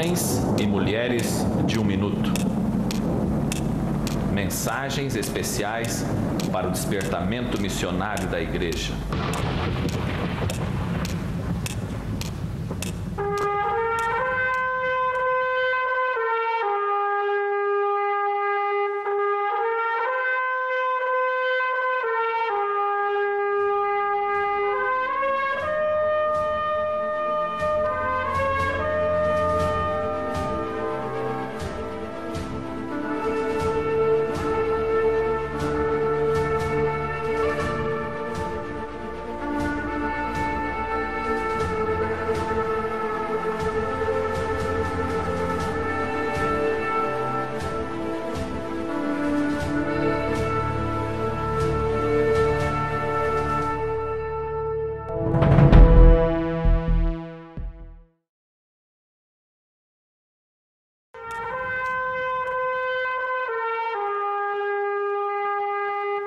Homens e mulheres de 1 minuto. Mensagens especiais para o despertamento missionário da Igreja.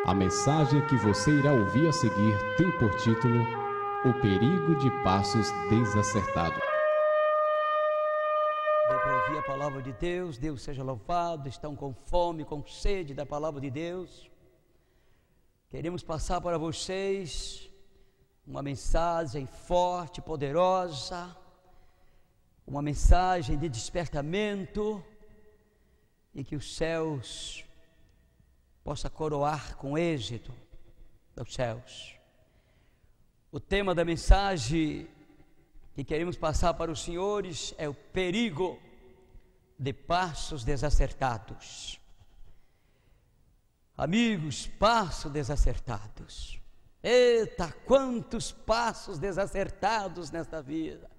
A mensagem que você irá ouvir a seguir tem por título O Perigo de Passos Desacertados. Vem para ouvir a palavra de Deus. Deus seja louvado. Estão com fome, com sede da palavra de Deus. Queremos passar para vocês uma mensagem forte, poderosa, uma mensagem de despertamento, e que os céus possa coroar com êxito dos céus. O tema da mensagem que queremos passar para os senhores é o perigo de passos desacertados. Amigos, passos desacertados. Eita, quantos passos desacertados nesta vida,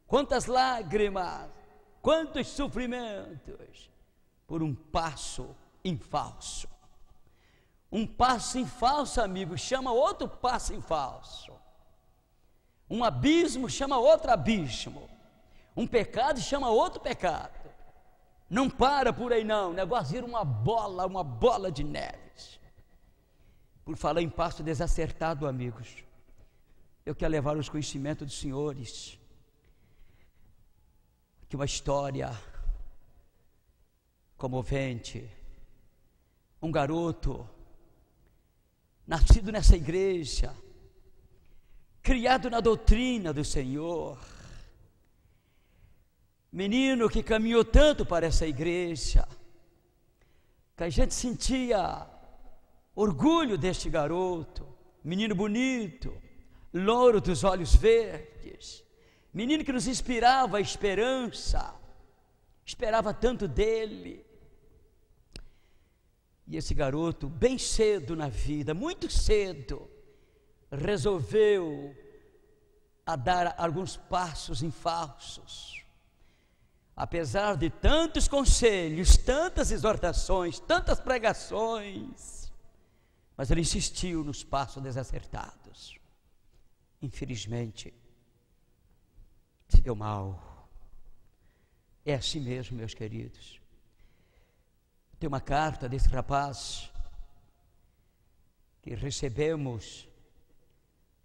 quantas lágrimas, quantos sofrimentos, por um passo em falso. Um passo em falso, amigo, chama outro passo em falso. Um abismo chama outro abismo. Um pecado chama outro pecado. Não para por aí não, o negócio vira uma bola de neves. Por falar em passo desacertado, amigos, eu quero levar os conhecimentos dos senhores que uma história comovente. Um garoto nascido nessa igreja, criado na doutrina do Senhor, menino que caminhou tanto para essa igreja, que a gente sentia orgulho deste garoto, menino bonito, louro dos olhos verdes, menino que nos inspirava a esperança, esperava tanto dele. E esse garoto, bem cedo na vida, muito cedo, resolveu a dar alguns passos em falsos. Apesar de tantos conselhos, tantas exortações, tantas pregações, mas ele insistiu nos passos desacertados. Infelizmente, se deu mal. É assim mesmo, meus queridos. Tem uma carta desse rapaz que recebemos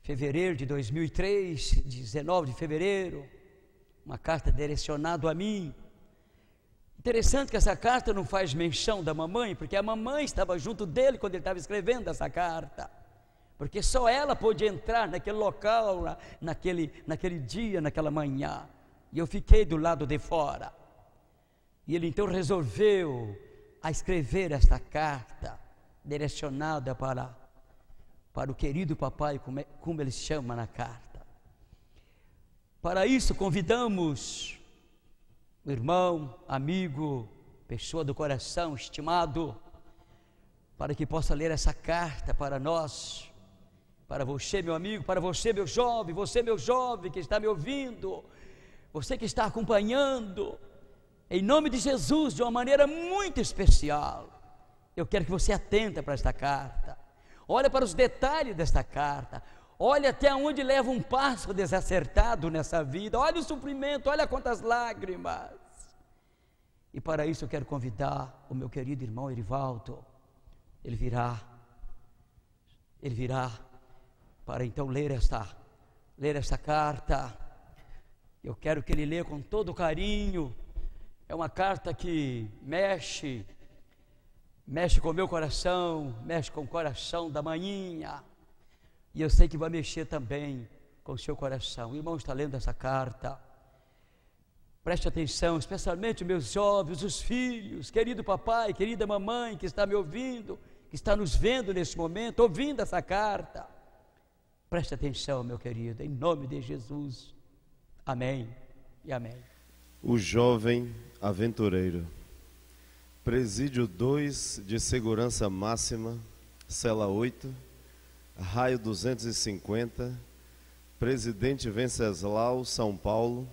em fevereiro de 2003, 19 de fevereiro, uma carta direcionada a mim. Interessante que essa carta não faz menção da mamãe, porque a mamãe estava junto dele quando ele estava escrevendo essa carta, porque só ela pôde entrar naquele local, naquele dia, naquela manhã, e eu fiquei do lado de fora. E ele então resolveu a escrever esta carta direcionada para o querido papai, como ele chama na carta. Para isso convidamos o irmão, amigo, pessoa do coração, estimado, para que possa ler essa carta para nós, para você, meu amigo, para você, meu jovem que está me ouvindo, você que está acompanhando. Em nome de Jesus, de uma maneira muito especial, eu quero que você atenta para esta carta. Olha para os detalhes desta carta. Olha até onde leva um passo desacertado nessa vida. Olha o sofrimento, olha quantas lágrimas. E para isso eu quero convidar o meu querido irmão Erivaldo. Ele virá para então ler esta carta. Eu quero que ele leia com todo carinho, É uma carta que mexe com o meu coração, mexe com o coração da maninha, e eu sei que vai mexer também com o seu coração. O irmão está lendo essa carta, preste atenção, especialmente meus jovens, os filhos, querido papai, querida mamãe que está me ouvindo, que está nos vendo nesse momento, ouvindo essa carta. Preste atenção, meu querido, em nome de Jesus. Amém e amém. O jovem aventureiro. Presídio 2 de segurança máxima, cela 8, raio 250, Presidente Venceslau, São Paulo,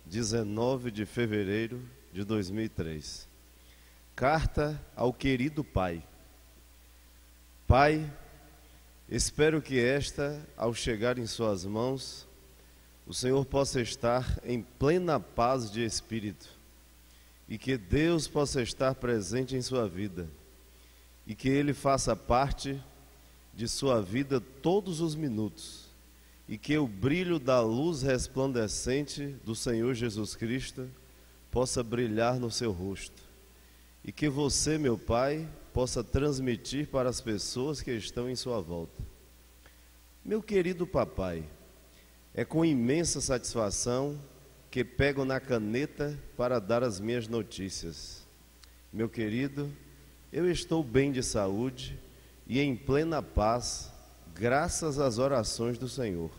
19 de fevereiro de 2003. Carta ao querido pai. Pai, espero que esta, ao chegar em suas mãos, o Senhor possa estar em plena paz de espírito e que Deus possa estar presente em sua vida e que Ele faça parte de sua vida todos os minutos e que o brilho da luz resplandecente do Senhor Jesus Cristo possa brilhar no seu rosto e que você, meu Pai, possa transmitir para as pessoas que estão em sua volta. Meu querido papai, é com imensa satisfação que pego na caneta para dar as minhas notícias. Meu querido, eu estou bem de saúde e em plena paz, graças às orações do Senhor.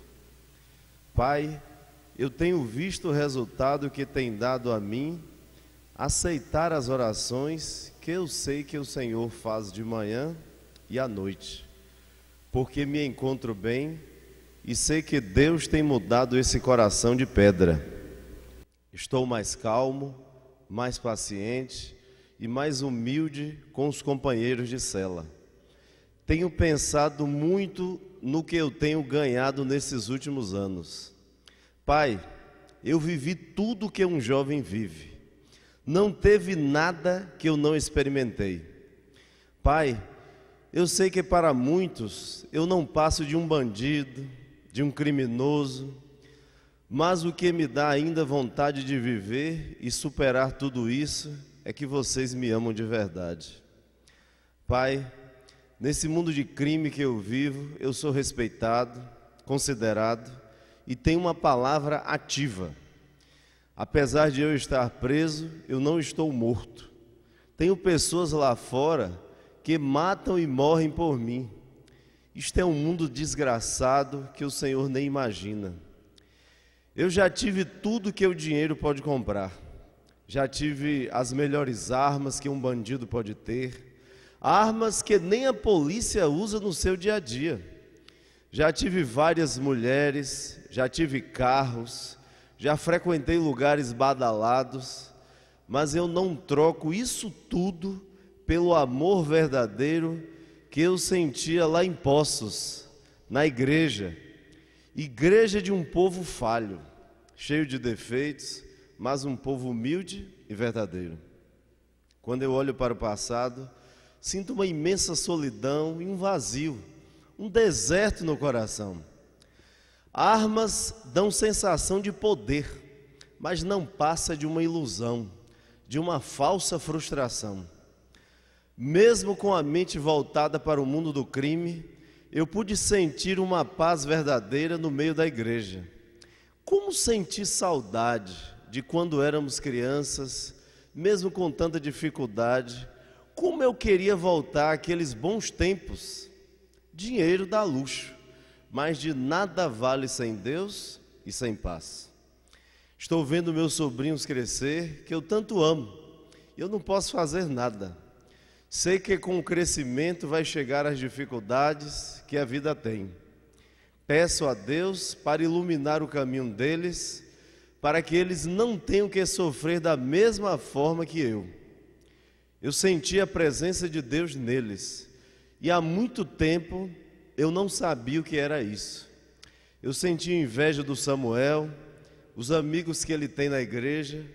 Pai, eu tenho visto o resultado que tem dado a mim aceitar as orações que eu sei que o Senhor faz de manhã e à noite, porque me encontro bem e sei que Deus tem mudado esse coração de pedra. Estou mais calmo, mais paciente e mais humilde com os companheiros de cela. Tenho pensado muito no que eu tenho ganhado nesses últimos anos. Pai, eu vivi tudo que um jovem vive. Não teve nada que eu não experimentei. Pai, eu sei que para muitos eu não passo de um bandido, de um criminoso, mas o que me dá ainda vontade de viver e superar tudo isso é que vocês me amam de verdade. Pai, nesse mundo de crime que eu vivo, eu sou respeitado, considerado e tenho uma palavra ativa. Apesar de eu estar preso, eu não estou morto. Tenho pessoas lá fora que matam e morrem por mim. Isto é um mundo desgraçado que o Senhor nem imagina. Eu já tive tudo que o dinheiro pode comprar. Já tive as melhores armas que um bandido pode ter. Armas que nem a polícia usa no seu dia a dia. Já tive várias mulheres, já tive carros, já frequentei lugares badalados, mas eu não troco isso tudo pelo amor verdadeiro que eu sentia lá em Poços, na igreja de um povo falho, cheio de defeitos, mas um povo humilde e verdadeiro. Quando eu olho para o passado, sinto uma imensa solidão e um vazio, um deserto no coração. Armas dão sensação de poder, mas não passa de uma ilusão, de uma falsa frustração. Mesmo com a mente voltada para o mundo do crime, eu pude sentir uma paz verdadeira no meio da igreja. Como sentir saudade de quando éramos crianças, mesmo com tanta dificuldade? Como eu queria voltar àqueles bons tempos. Dinheiro dá luxo, mas de nada vale sem Deus e sem paz. Estou vendo meus sobrinhos crescer, que eu tanto amo, e eu não posso fazer nada. Sei que com o crescimento vai chegar as dificuldades que a vida tem. Peço a Deus para iluminar o caminho deles, para que eles não tenham que sofrer da mesma forma que eu. Eu senti a presença de Deus neles, e há muito tempo eu não sabia o que era isso. Eu senti inveja do Samuel, os amigos que ele tem na igreja,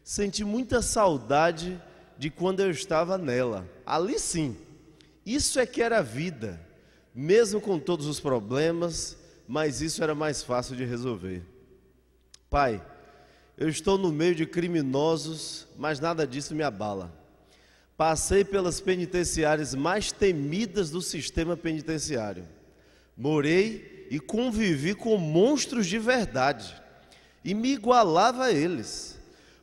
senti muita saudade de quando eu estava nela. Ali sim, isso é que era vida, mesmo com todos os problemas, mas isso era mais fácil de resolver. Pai, eu estou no meio de criminosos, mas nada disso me abala. Passei pelas penitenciárias mais temidas do sistema penitenciário. Morei e convivi com monstros de verdade e me igualava a eles,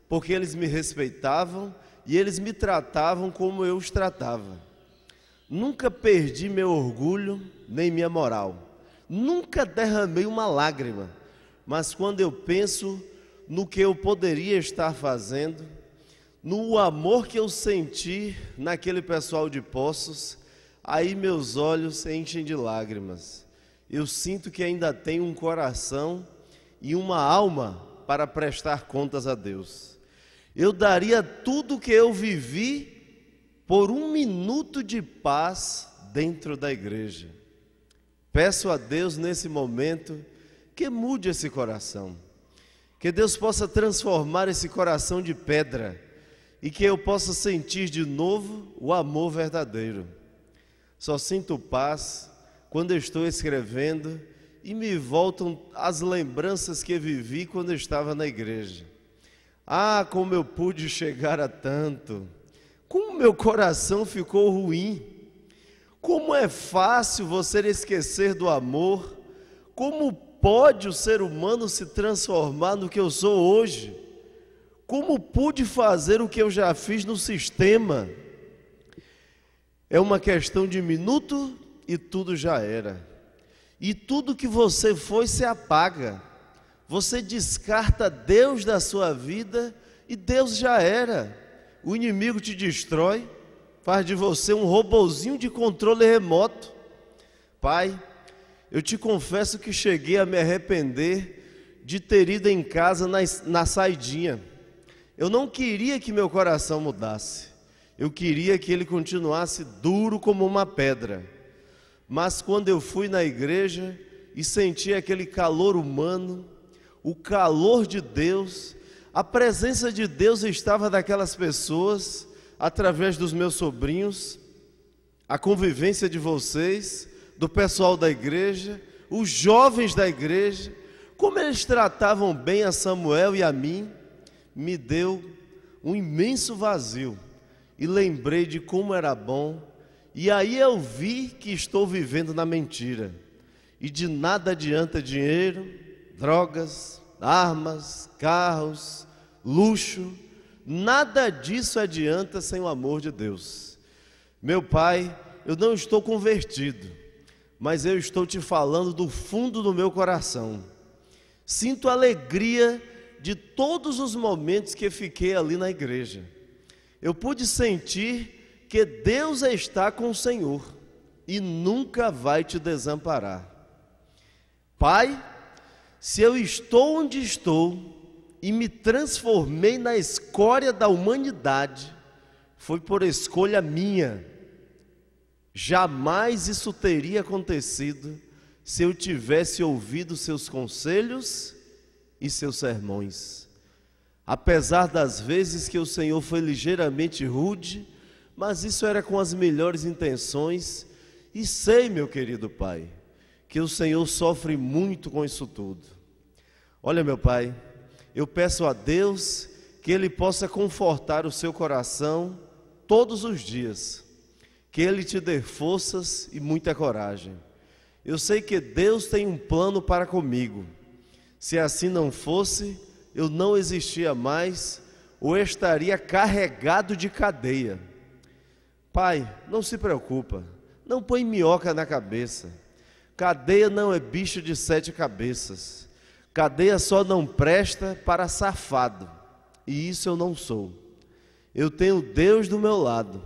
porque eles me respeitavam e eles me tratavam como eu os tratava. Nunca perdi meu orgulho nem minha moral. Nunca derramei uma lágrima, mas quando eu penso no que eu poderia estar fazendo, no amor que eu senti naquele pessoal de Poços, aí meus olhos enchem de lágrimas. Eu sinto que ainda tenho um coração e uma alma para prestar contas a Deus. Eu daria tudo o que eu vivi por um minuto de paz dentro da igreja. Peço a Deus nesse momento que mude esse coração, que Deus possa transformar esse coração de pedra e que eu possa sentir de novo o amor verdadeiro. Só sinto paz quando eu estou escrevendo e me voltam as lembranças que vivi quando eu estava na igreja. Ah, como eu pude chegar a tanto! Como meu coração ficou ruim! Como é fácil você esquecer do amor! Como pode o ser humano se transformar no que eu sou hoje? Como pude fazer o que eu já fiz no sistema? É uma questão de minuto e tudo já era. E tudo que você foi se apaga. Você descarta Deus da sua vida e Deus já era. O inimigo te destrói, faz de você um robozinho de controle remoto. Pai, eu te confesso que cheguei a me arrepender de ter ido em casa na saidinha. Eu não queria que meu coração mudasse. Eu queria que ele continuasse duro como uma pedra. Mas quando eu fui na igreja e senti aquele calor humano, o calor de Deus, a presença de Deus estava daquelas pessoas, através dos meus sobrinhos, a convivência de vocês, do pessoal da igreja, os jovens da igreja, como eles tratavam bem a Samuel e a mim, me deu um imenso vazio e lembrei de como era bom, e aí eu vi que estou vivendo na mentira e de nada adianta dinheiro, drogas, armas, carros, luxo, nada disso adianta sem o amor de Deus. Meu Pai, eu não estou convertido, mas eu estou te falando do fundo do meu coração. Sinto alegria de todos os momentos que fiquei ali na igreja. Eu pude sentir que Deus está com o Senhor e nunca vai te desamparar. Pai, se eu estou onde estou e me transformei na escória da humanidade, foi por escolha minha. Jamais isso teria acontecido se eu tivesse ouvido seus conselhos e seus sermões. Apesar das vezes que o Senhor foi ligeiramente rude, mas isso era com as melhores intenções, e sei, meu querido Pai, que o Senhor sofre muito com isso tudo. Olha, meu Pai, eu peço a Deus que Ele possa confortar o seu coração todos os dias, que Ele te dê forças e muita coragem. Eu sei que Deus tem um plano para comigo. Se assim não fosse, eu não existia mais ou estaria carregado de cadeia. Pai, não se preocupa, não põe minhoca na cabeça. Cadeia não é bicho de 7 cabeças. Cadeia só não presta para safado, e isso eu não sou. Eu tenho Deus do meu lado.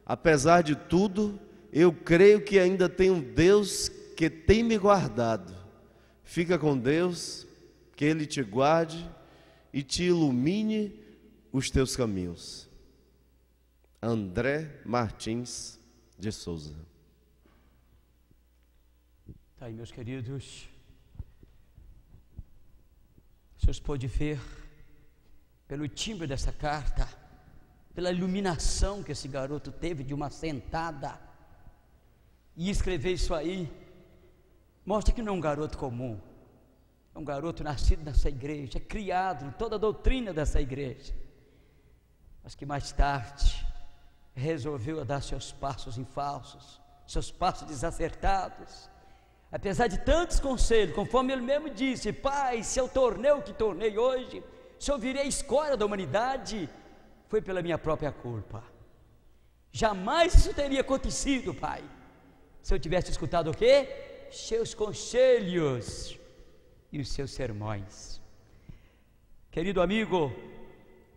Apesar de tudo, eu creio que ainda tem um Deus que tem me guardado. Fica com Deus, que Ele te guarde e te ilumine os teus caminhos. André Martins de Souza. Tá aí, meus queridos. Os senhores podem ver pelo timbre dessa carta, pela iluminação que esse garoto teve de uma sentada, e escrever isso aí mostra que não é um garoto comum, É um garoto nascido nessa igreja, criado em toda a doutrina dessa igreja, mas que mais tarde resolveu dar seus passos em falsos, seus passos desacertados, apesar de tantos conselhos, conforme ele mesmo disse: pai, se eu tornei o que tornei hoje, se eu virei a escória da humanidade, foi pela minha própria culpa. Jamais isso teria acontecido, pai, se eu tivesse escutado o quê? Seus conselhos e os seus sermões. Querido amigo,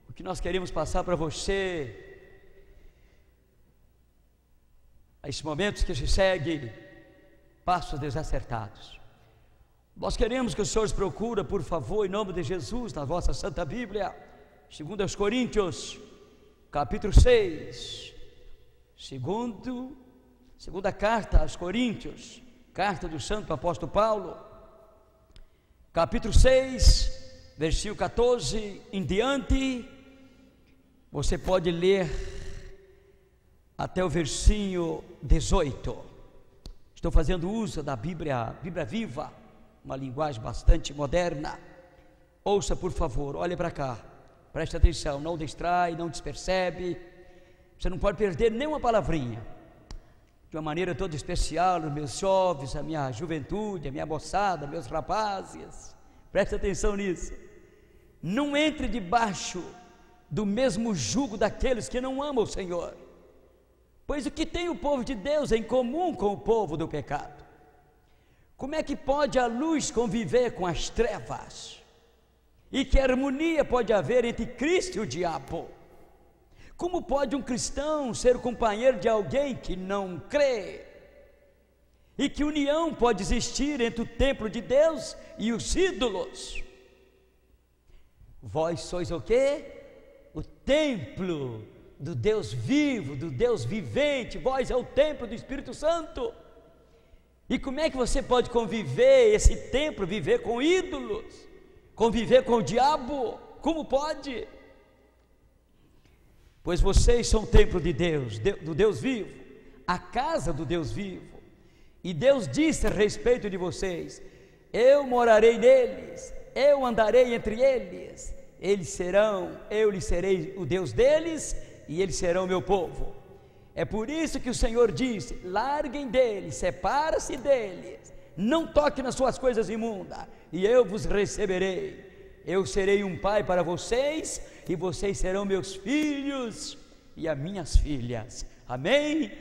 o que nós queremos passar para você, a esses momentos que se seguem, passos desacertados, nós queremos que os senhores procurem, por favor, em nome de Jesus, na vossa Santa Bíblia, 2 Coríntios, capítulo 6, segunda carta aos Coríntios, carta do Santo Apóstolo Paulo, capítulo 6, versículo 14 em diante. Você pode ler até o versículo 18. Estou fazendo uso da Bíblia Viva, uma linguagem bastante moderna. Ouça, por favor, olhe para cá, preste atenção, não distrai, não despercebe. Você não pode perder nenhuma palavrinha. De uma maneira toda especial, os meus jovens, a minha juventude, a minha moçada, meus rapazes, preste atenção nisso. Não entre debaixo do mesmo jugo daqueles que não amam o Senhor, pois o que tem o povo de Deus em comum com o povo do pecado? Como é que pode a luz conviver com as trevas? E que harmonia pode haver entre Cristo e o diabo? Como pode um cristão ser companheiro de alguém que não crê? E que união pode existir entre o templo de Deus e os ídolos? Vós sois o quê? O templo do Deus vivo, do Deus vivente. Vós é o templo do Espírito Santo. E como é que você pode conviver, esse templo, viver com ídolos, conviver com o diabo? Como pode? Pois vocês são o templo de Deus, do Deus vivo, a casa do Deus vivo. E Deus disse a respeito de vocês: eu morarei neles, eu andarei entre eles, eu lhes serei o Deus deles, e eles serão o meu povo. É por isso que o Senhor disse: larguem deles, separa-se deles, não toque nas suas coisas imundas, e eu vos receberei. Eu serei um pai para vocês, e vocês serão meus filhos e as minhas filhas. Amém?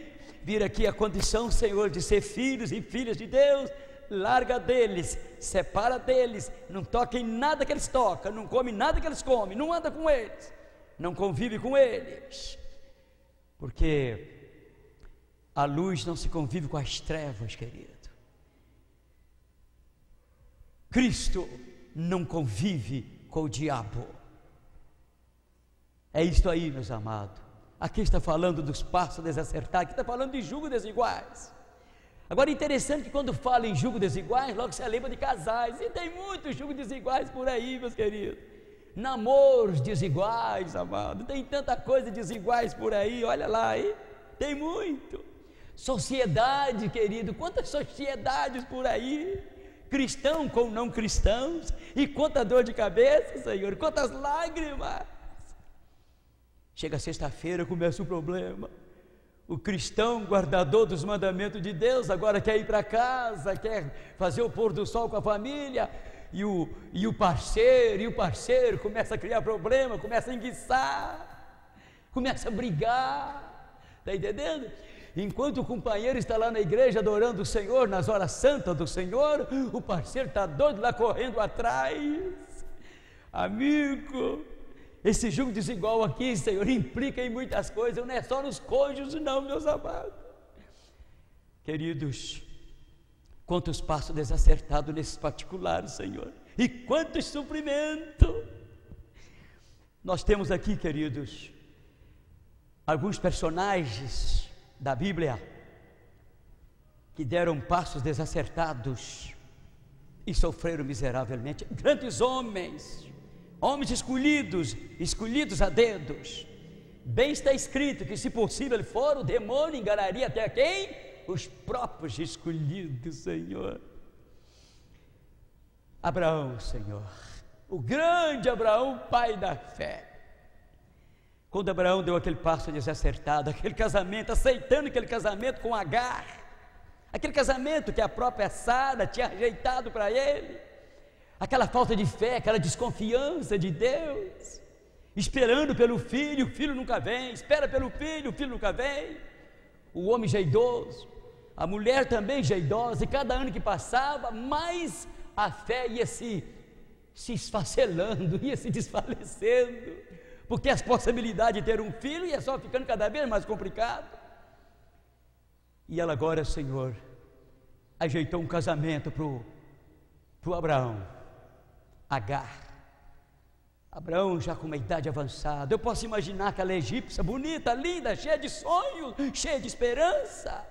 Vira aqui a condição, Senhor, de ser filhos e filhas de Deus. Larga deles, separa deles, não toque em nada que eles tocam, não come nada que eles comem, não anda com eles, não convive com eles, porque a luz não se convive com as trevas, querido. Cristo não convive com o diabo. É isto aí, meus amados. Aqui está falando dos passos desacertados, aqui está falando de julgo desiguais. Agora, interessante que quando fala em julgo desiguais, logo se lembra de casais, e tem muitos julgos desiguais por aí, meus queridos. Namoros desiguais, amado, tem tanta coisa desiguais por aí, olha lá, hein? Tem muito. Sociedade, querido, quantas sociedades por aí, cristão com não cristãos, e quanta dor de cabeça, Senhor, quantas lágrimas. Chega sexta-feira, começa o problema. O cristão guardador dos mandamentos de Deus agora quer ir para casa, quer fazer o pôr do sol com a família, e o parceiro começa a criar problema, começa a enguiçar, começa a brigar, está entendendo? Enquanto o companheiro está lá na igreja adorando o Senhor, nas horas santas do Senhor, o parceiro está doido lá correndo atrás. Amigo, esse julgo desigual aqui, Senhor, implica em muitas coisas, não é só nos cônjuges não, meus amados. Queridos, quantos passos desacertados nesses particulares, Senhor, e quantos sofrimentos. Nós temos aqui, queridos, alguns personagens da Bíblia que deram passos desacertados e sofreram miseravelmente. Grandes homens escolhidos a dedos. Bem está escrito que, se possível for, o demônio enganaria até quem? Os próprios escolhidos, Senhor. Abraão, Senhor, o grande Abraão, pai da fé. Quando Abraão deu aquele passo desacertado, aquele casamento, aceitando aquele casamento com Agar, aquele casamento que a própria Sara tinha rejeitado para ele, aquela falta de fé, aquela desconfiança de Deus, esperando pelo filho, o filho nunca vem, espera pelo filho, o filho nunca vem, o homem já idoso, a mulher também já idosa, e cada ano que passava, mais a fé ia se esfacelando, ia se desfalecendo, porque as possibilidades de ter um filho ia só ficando cada vez mais complicado. E ela agora, Senhor, ajeitou um casamento para o Abraão, Agar. Abraão já com uma idade avançada, eu posso imaginar aquela egípcia bonita, linda, cheia de sonhos, cheia de esperança,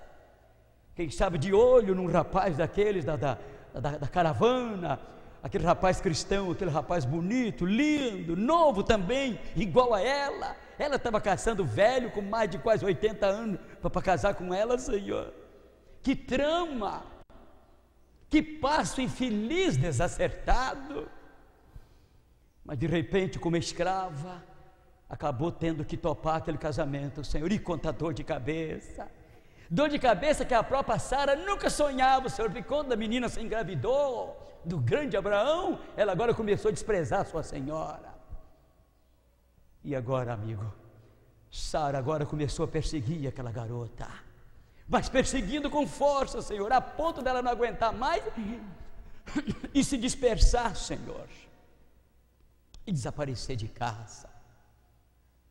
quem sabe de olho num rapaz daqueles da caravana, aquele rapaz cristão, aquele rapaz bonito, lindo, novo também, igual a ela. Ela estava caçando velho com mais de quase 80 anos para casar com ela, Senhor. Que trama, que passo infeliz, desacertado. Mas de repente, como escrava, acabou tendo que topar aquele casamento, Senhor, e conta dor de cabeça. Dor de cabeça que a própria Sara nunca sonhava, Senhor, porque quando a menina se engravidou do grande Abraão, ela agora começou a desprezar a sua senhora. E agora, amigo, Sara agora começou a perseguir aquela garota, mas perseguindo com força, Senhor, a ponto dela não aguentar mais e se dispersar, Senhor, e desaparecer de casa.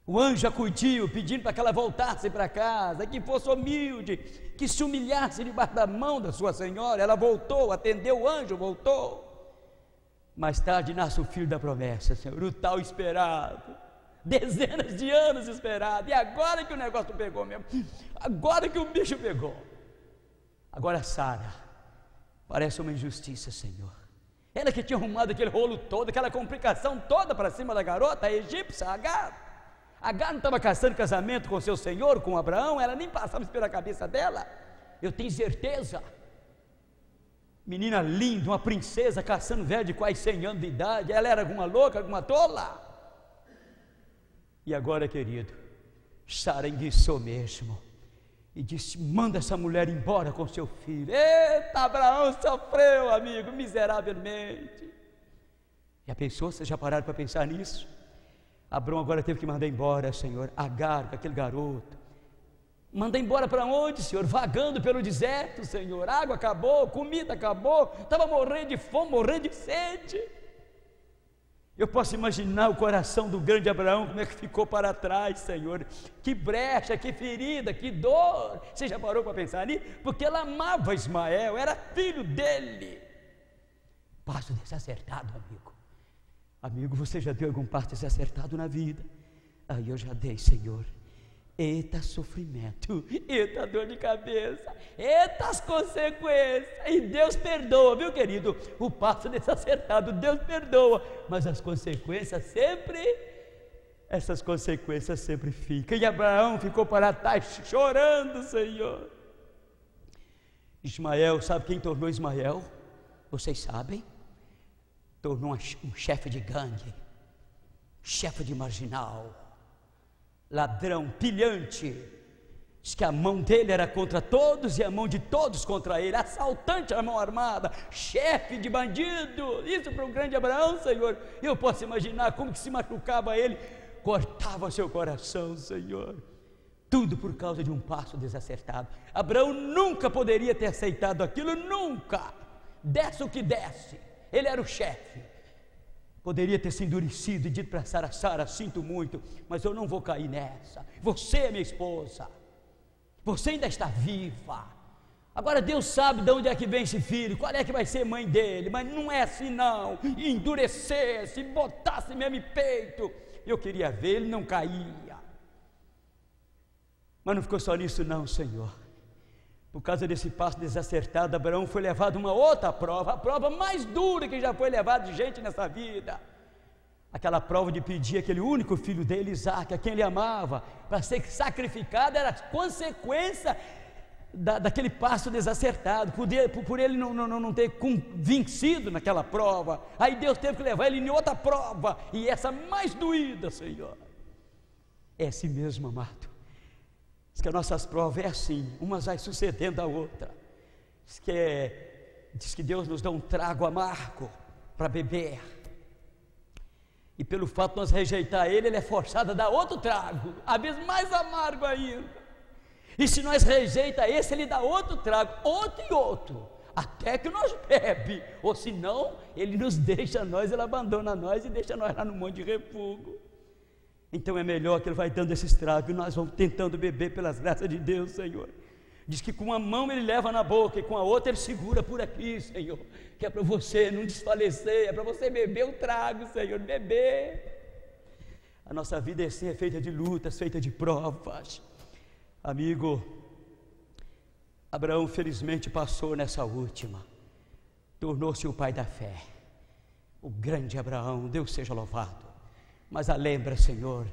O anjo acudiu, pedindo para que ela voltasse para casa, que fosse humilde, que se humilhasse debaixo da mão da sua senhora. Ela voltou, atendeu o anjo, voltou. Mais tarde nasce o filho da promessa, Senhor, o tal esperado, dezenas de anos esperado, e agora que o negócio pegou mesmo, agora que o bicho pegou. Agora Sara, parece uma injustiça, Senhor. Ela que tinha arrumado aquele rolo todo, aquela complicação toda para cima da garota, a egípcia, Agar. Agar não estava caçando casamento com seu senhor, com Abraão, ela nem passava isso pela cabeça dela, eu tenho certeza. Menina linda, uma princesa caçando velho de quase 100 anos de idade, ela era alguma louca, alguma tola. E agora, querido, Sara enguiçou mesmo e disse: manda essa mulher embora com seu filho. Eita, Abraão sofreu, amigo, miseravelmente. Já pensou? Vocês já pararam para pensar nisso? Abraão agora teve que mandar embora, Senhor, Agar, aquele garoto. Manda embora para onde, Senhor? Vagando pelo deserto, Senhor. Água acabou, comida acabou, estava morrendo de fome, morrendo de sede. Eu posso imaginar o coração do grande Abraão, como é que ficou para trás, Senhor. Que brecha, que ferida, que dor. Você já parou para pensar nisso? Porque ela amava Ismael, era filho dele. Passo desacertado, amigo. Amigo, você já deu algum passo desacertado na vida? Aí eu já dei, Senhor. Eita sofrimento, eita dor de cabeça, eita as consequências. E Deus perdoa, viu, querido? O passo desacertado, Deus perdoa, mas as consequências sempre, essas consequências sempre ficam. E Abraão ficou para trás chorando, Senhor. Ismael, sabe quem tornou Ismael? Vocês sabem? Tornou um chefe de gangue, chefe de marginal, ladrão, pilhante. Diz que a mão dele era contra todos e a mão de todos contra ele, assaltante à mão armada, chefe de bandido. Isso para o grande Abraão, Senhor. Eu posso imaginar como que se machucava ele, cortava seu coração, Senhor. Tudo por causa de um passo desacertado. Abraão nunca poderia ter aceitado aquilo, nunca. Desse o que desse. Ele era o chefe, poderia ter se endurecido e dito para Sara: Sara, sinto muito, mas eu não vou cair nessa. Você é minha esposa, você ainda está viva. Agora Deus sabe de onde é que vem esse filho, qual é que vai ser mãe dele, mas não é assim não. E endurecesse, botasse mesmo em peito. Eu queria ver, ele não caía. Mas não ficou só nisso não, Senhor. Por causa desse passo desacertado, Abraão foi levado a uma outra prova, a prova mais dura que já foi levada de gente nessa vida. Aquela prova de pedir aquele único filho dele, Isaque, a quem ele amava, para ser sacrificado, era consequência daquele passo desacertado, por ele não ter vencido naquela prova. Aí Deus teve que levar ele em outra prova, e essa mais doída, Senhor. É assim mesmo, amado. Diz que as nossas provas é assim, umas vai sucedendo a outra. Diz que Deus nos dá um trago amargo para beber, e pelo fato de nós rejeitar ele é forçado a dar outro trago, às vezes mais amargo ainda. E se nós rejeita esse, ele dá outro trago, outro e outro, até que nós bebe, ou senão ele nos deixa nós, ele abandona nós e deixa nós lá no monte de refúgio. Então é melhor que ele vai dando esses tragos, e nós vamos tentando beber pelas graças de Deus, Senhor. Diz que com uma mão ele leva na boca, e com a outra ele segura por aqui, Senhor, que é para você não desfalecer, é para você beber o trago, Senhor, beber. A nossa vida é assim, é feita de lutas, feita de provas. Amigo, Abraão felizmente passou nessa última, tornou-se o pai da fé, o grande Abraão, Deus seja louvado. Mas lembra, Senhor,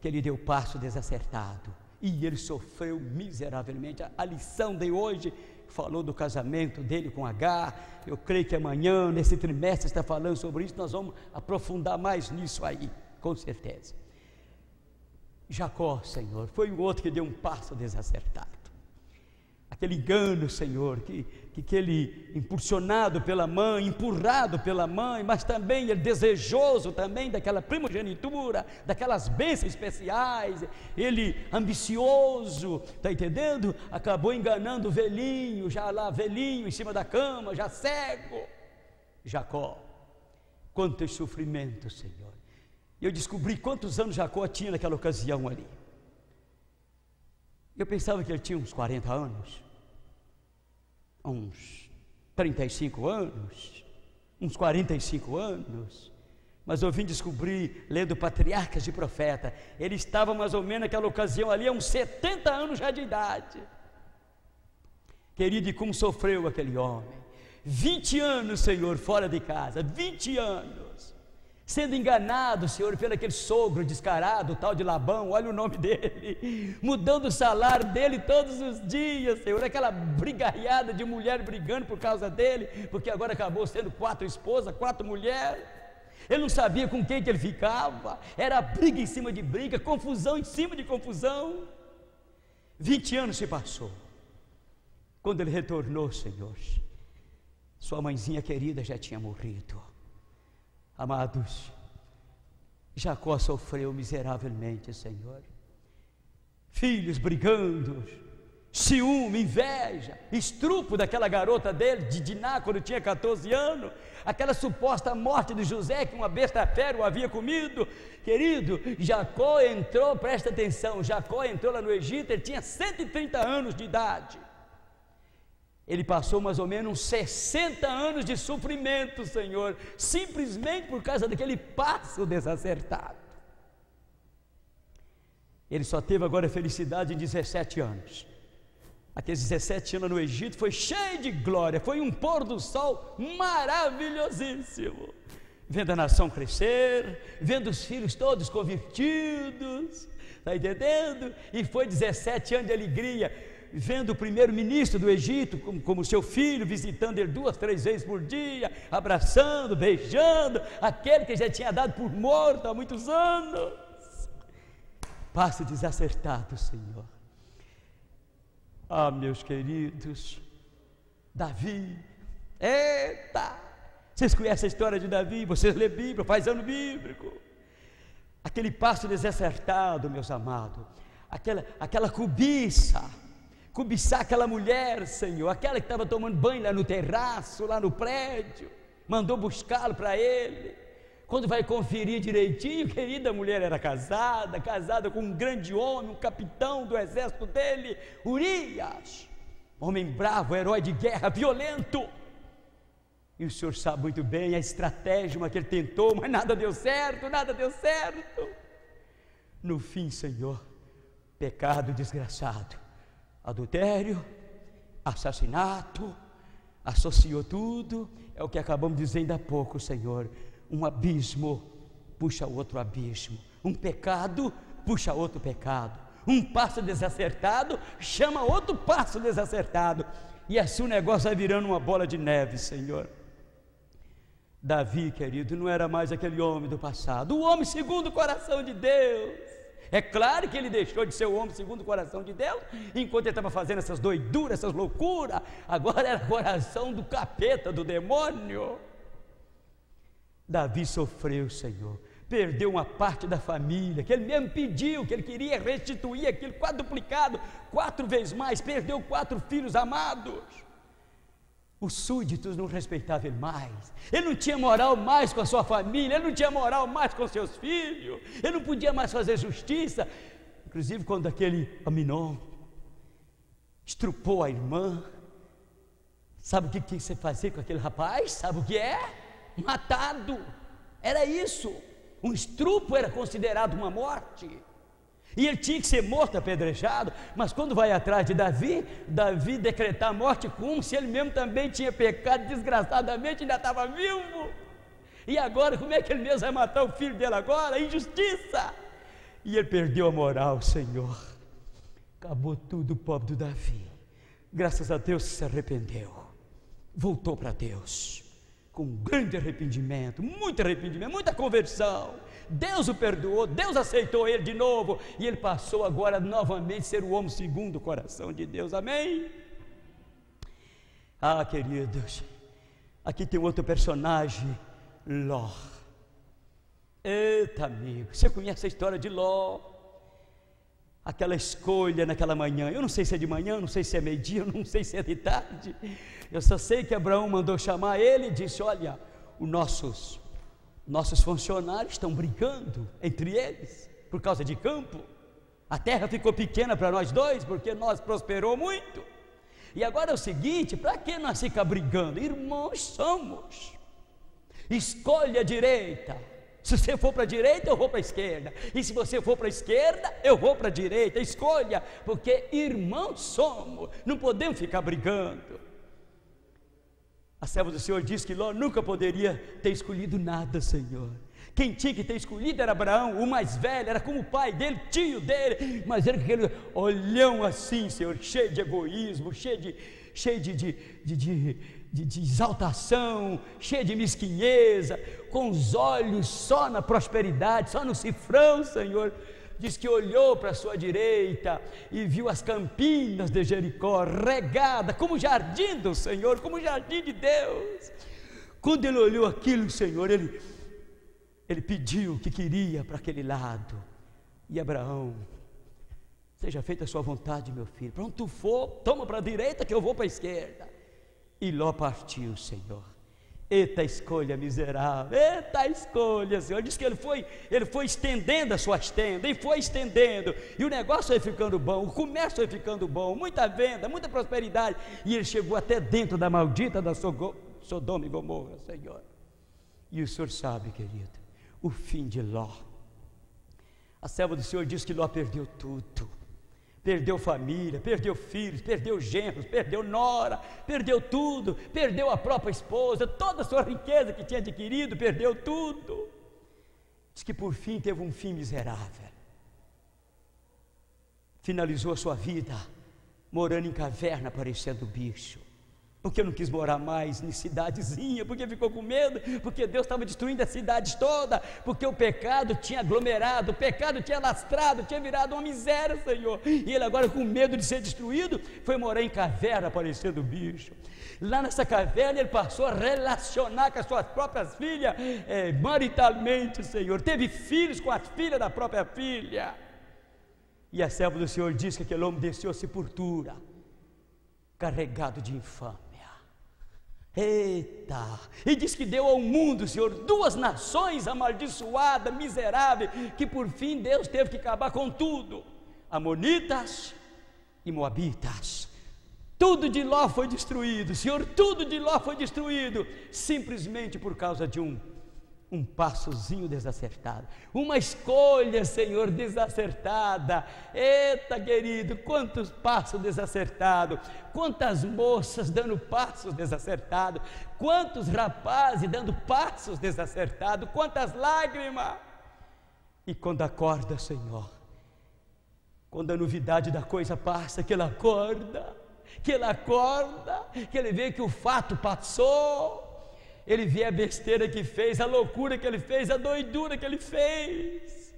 que ele deu passo desacertado, e ele sofreu miseravelmente. A lição de hoje falou do casamento dele com Agar. Eu creio que amanhã, nesse trimestre, está falando sobre isso. Nós vamos aprofundar mais nisso aí, com certeza. Jacó, Senhor, foi o outro que deu um passo desacertado. Aquele engano, Senhor, que ele, impulsionado pela mãe, empurrado pela mãe, mas também ele desejoso também daquela primogenitura, daquelas bênçãos especiais, ele ambicioso, está entendendo? Acabou enganando o velhinho, já lá velhinho em cima da cama, já cego. Jacó, quantos sofrimentos, Senhor. Eu descobri quantos anos Jacó tinha naquela ocasião ali. Eu pensava que ele tinha uns 40 anos, uns 35 anos, uns 45 anos, mas eu vim descobrir, lendo Patriarcas de Profeta, ele estava mais ou menos naquela ocasião ali, há uns 70 anos já de idade. Querido, e como sofreu aquele homem, 20 anos, Senhor, fora de casa, 20 anos, sendo enganado, Senhor, pelo aquele sogro descarado, o tal de Labão, olha o nome dele, mudando o salário dele todos os dias, Senhor, aquela brigaiada de mulher brigando por causa dele, porque agora acabou sendo 4 esposas, 4 mulheres, ele não sabia com quem que ele ficava, era briga em cima de briga, confusão em cima de confusão. 20 anos se passou, quando ele retornou, Senhor, sua mãezinha querida já tinha morrido. Amados, Jacó sofreu miseravelmente, Senhor. Filhos brigando, ciúme, inveja, estrupo daquela garota dele, de Diná, quando tinha 14 anos, aquela suposta morte de José, que uma besta fera o havia comido. Querido, Jacó entrou, presta atenção, Jacó entrou lá no Egito, ele tinha 130 anos de idade. Ele passou mais ou menos uns 60 anos de sofrimento, Senhor, simplesmente por causa daquele passo desacertado. Ele só teve agora felicidade em 17 anos. Aqueles 17 anos no Egito foi cheio de glória, foi um pôr do sol maravilhosíssimo. Vendo a nação crescer, vendo os filhos todos convertidos, está entendendo? E foi 17 anos de alegria, vendo o primeiro-ministro do Egito como seu filho, visitando ele 2, 3 vezes por dia, abraçando, beijando, aquele que já tinha dado por morto há muitos anos. Passo desacertado, Senhor. Ah, meus queridos, Davi, eita, vocês conhecem a história de Davi, vocês lêem Bíblia, faz ano bíblico, aquele passo desacertado, meus amados, aquela cobiçar aquela mulher, Senhor, aquela que estava tomando banho lá no terraço, lá no prédio, mandou buscá-lo para ele. Quando vai conferir direitinho, querida, a mulher era casada com um grande homem, um capitão do exército dele, Urias, homem bravo, herói de guerra, violento. E o senhor sabe muito bem a estratégia que ele tentou, mas nada deu certo. No fim, Senhor, pecado desgraçado, adultério, assassinato, associou tudo, é o que acabamos de dizer ainda há pouco, Senhor. Um abismo puxa outro abismo, um pecado puxa outro pecado, Um passo desacertado chama outro passo desacertado, e assim o negócio vai virando uma bola de neve, Senhor. Davi, querido, não era mais aquele homem do passado, o homem segundo o coração de Deus. É claro que ele deixou de ser o homem segundo o coração de Deus, enquanto ele estava fazendo essas doiduras, essas loucuras. Agora era o coração do capeta, do demônio. Davi sofreu, Senhor, perdeu uma parte da família, que ele mesmo pediu, que ele queria restituir aquilo quadruplicado, 4 vezes mais, perdeu 4 filhos amados. Os súditos não respeitavam ele mais, ele não tinha moral mais com a sua família, ele não tinha moral mais com seus filhos, ele não podia mais fazer justiça. Inclusive quando aquele Aminon estrupou a irmã, sabe o que tinha que se fazer com aquele rapaz? Sabe o que é? Matado. Era isso. Um estupro era considerado uma morte, e ele tinha que ser morto, apedrejado. Mas quando vai atrás de Davi decretar a morte como se ele mesmo também tinha pecado desgraçadamente, ainda estava vivo. E agora, como é que ele mesmo vai matar o filho dele agora? Injustiça. E ele perdeu a moral, Senhor. Acabou tudo, o pobre do Davi. Graças a Deus se arrependeu, voltou para Deus, com grande arrependimento, muita conversão. Deus o perdoou, Deus aceitou ele de novo, e ele passou agora novamente a ser o homem segundo o coração de Deus. Amém? Ah, queridos, aqui tem outro personagem, Ló. Eita, amigo, você conhece a história de Ló? Aquela escolha naquela manhã, eu não sei se é de manhã, não sei se é meio-dia, não sei se é de tarde. Eu só sei que Abraão mandou chamar ele e disse: olha, os nossos funcionários estão brigando entre eles por causa de campo. A terra ficou pequena para nós dois, porque nós prosperou muito. E agora é o seguinte, para que nós ficar brigando? Irmãos somos. Escolha a direita. Se você for para a direita, eu vou para a esquerda, e se você for para a esquerda, eu vou para a direita. Escolha, porque irmãos somos, não podemos ficar brigando. A serva do Senhor diz que Ló nunca poderia ter escolhido nada, Senhor. Quem tinha que ter escolhido era Abraão, o mais velho, era como o pai dele, tio dele, mas era aquele olhão assim, Senhor, cheio de egoísmo, cheio de exaltação, cheio de mesquinheza, com os olhos só na prosperidade, só no cifrão, Senhor. Diz que olhou para a sua direita e viu as campinas de Jericó regada como jardim do Senhor, como jardim de Deus. Quando ele olhou aquilo, Senhor, ele pediu o que queria para aquele lado. E Abraão: seja feita a sua vontade, meu filho, para onde tu for, toma para a direita que eu vou para a esquerda. E Ló partiu, Senhor. Eita escolha miserável, eita escolha, Senhor. Diz que ele foi estendendo as suas tendas, e foi estendendo, e o negócio foi ficando bom, o comércio foi ficando bom, muita venda, muita prosperidade, e ele chegou até dentro da maldita da Sodoma e Gomorra, Senhor. E o Senhor sabe, querido, o fim de Ló. A serva do Senhor diz que Ló perdeu tudo. Perdeu família, perdeu filhos, perdeu genros, perdeu nora, perdeu tudo, perdeu a própria esposa, toda a sua riqueza que tinha adquirido, perdeu tudo. Diz que por fim teve um fim miserável. Finalizou a sua vida morando em caverna, parecendo bicho, porque não quis morar mais em cidadezinha, porque ficou com medo, porque Deus estava destruindo as cidades todas, porque o pecado tinha aglomerado, o pecado tinha lastrado, tinha virado uma miséria, Senhor, e ele agora, com medo de ser destruído, foi morar em caverna, parecendo bicho. Lá nessa caverna ele passou a relacionar com as suas próprias filhas, maritalmente, Senhor, teve filhos com as filhas da própria filha. E a serva do Senhor diz que aquele homem desceu à sepultura carregado de infâmia. Eita! E diz que deu ao mundo, Senhor, 2 nações amaldiçoadas, miseráveis, que por fim Deus teve que acabar com tudo: Amonitas e Moabitas. Tudo de Ló foi destruído, Senhor, tudo de Ló foi destruído, simplesmente por causa de um passozinho desacertado, uma escolha, Senhor, desacertada. Eita, querido, quantos passos desacertados, quantas moças dando passos desacertados, quantos rapazes dando passos desacertados, quantas lágrimas. E quando acorda, Senhor, Quando a novidade da coisa passa, que ele acorda, que ele vê que o fato passou, ele vê a besteira que fez, a loucura que ele fez, a doidura que ele fez,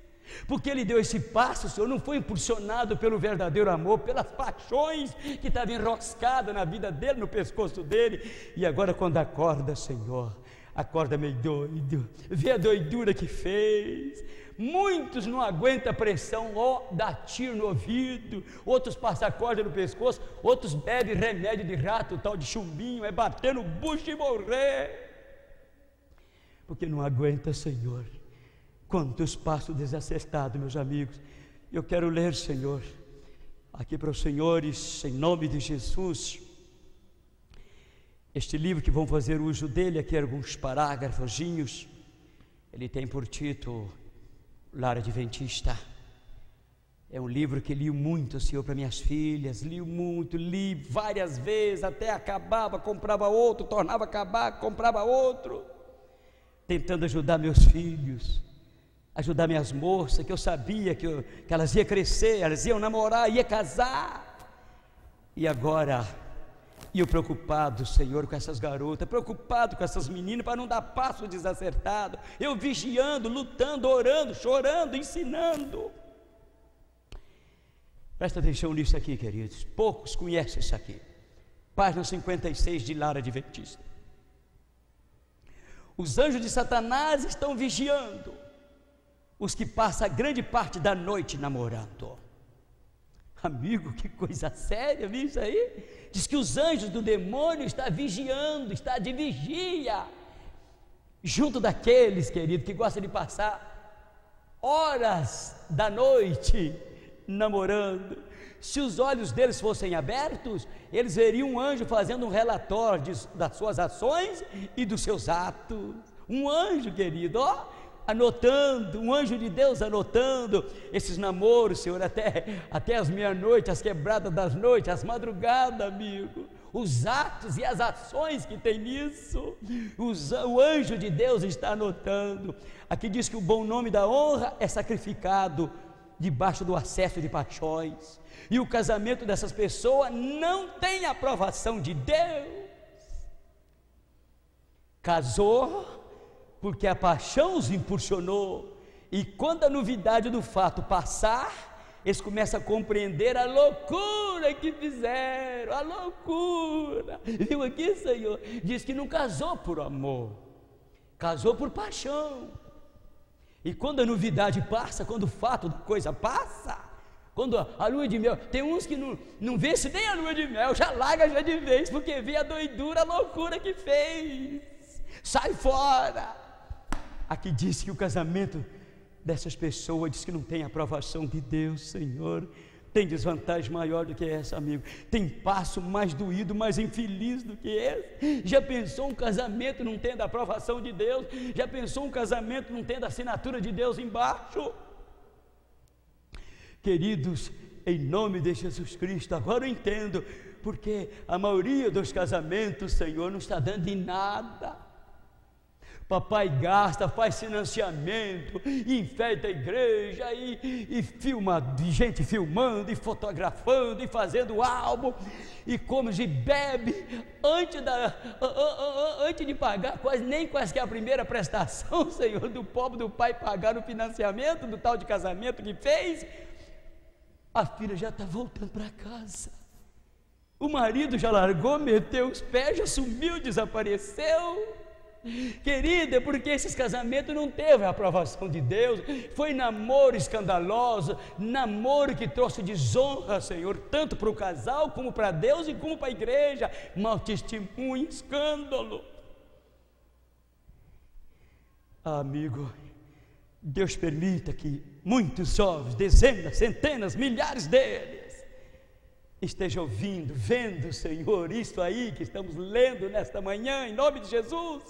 porque ele deu esse passo, Senhor, não foi impulsionado pelo verdadeiro amor, pelas paixões que estavam enroscadas na vida dele, no pescoço dele, e agora quando acorda, Senhor, acorda meio doido, vê a doidura que fez. Muitos não aguentam a pressão, dá tiro no ouvido, outros passam corda no pescoço, outros bebem remédio de rato, tal de chumbinho, bater no bucho e morrer, porque não aguenta, Senhor. Quantos passos desacertados, meus amigos. Eu quero ler, Senhor, aqui para os senhores, em nome de Jesus, este livro que vão fazer uso dele, aqui alguns parágrafozinhos. Ele tem por título Lar Adventista. É um livro que li muito, Senhor, para minhas filhas, li várias vezes, até acabava, comprava outro, tornava a acabar, comprava outro, tentando ajudar meus filhos, ajudar minhas moças, que eu sabia que elas iam crescer, elas iam namorar, iam casar, e agora, eu preocupado, Senhor, com essas garotas, preocupado com essas meninas, para não dar passo desacertado, eu vigiando, lutando, orando, chorando, ensinando. Presta atenção nisso aqui, queridos, poucos conhecem isso aqui, página 56 de Lar Adventista. Os anjos de Satanás estão vigiando os que passam a grande parte da noite namorando. Amigo, que coisa séria, viu isso aí? Diz que os anjos do demônio estão vigiando, está de vigia, junto daqueles, querido, que gostam de passar horas da noite namorando. Se os olhos deles fossem abertos, eles veriam um anjo fazendo um relatório das suas ações e dos seus atos. Um anjo, querido, anotando, um anjo de Deus anotando esses namoros, Senhor, até as meia-noite, as quebradas das noites, as madrugadas, amigo, os atos e as ações que tem nisso, o anjo de Deus está anotando. Aqui diz que o bom nome da honra é sacrificado debaixo do acesso de paixões, e o casamento dessas pessoas não tem aprovação de Deus. Casou porque a paixão os impulsionou, e quando a novidade do fato passar, eles começam a compreender a loucura que fizeram, a loucura. Viu aqui, Senhor? Diz que não casou por amor, casou por paixão. E quando a novidade passa, quando o fato da coisa passa, quando a lua de mel, tem uns que não vence nem a lua de mel, já larga já de vez, porque vê a doidura, a loucura que fez, sai fora. Aqui diz que o casamento dessas pessoas, diz que não tem aprovação de Deus, Senhor. Tem desvantagem maior do que essa, amigo. Tem passo mais doído, mais infeliz do que esse. Já pensou um casamento não tendo a aprovação de Deus? Já pensou um casamento não tendo a assinatura de Deus embaixo? Queridos, em nome de Jesus Cristo, agora eu entendo porque a maioria dos casamentos, Senhor, não está dando em nada. Papai gasta, faz financiamento, enfeita a igreja e filma, gente filmando e fotografando e fazendo álbum, e come e bebe antes de pagar nem quase que a primeira prestação, Senhor, do pobre do pai pagar o financiamento do tal de casamento que fez. A filha já está voltando para casa, o marido já largou, meteu os pés, já sumiu, desapareceu. Querida, porque esses casamentos não teve a aprovação de Deus, foi namoro escandaloso, namoro que trouxe desonra, Senhor, tanto para o casal, como para Deus e como para a igreja, mau testemunho, escândalo. Amigo, Deus permita que muitos jovens, dezenas, centenas, milhares deles, estejam ouvindo, vendo, Senhor, isso aí que estamos lendo nesta manhã, em nome de Jesus,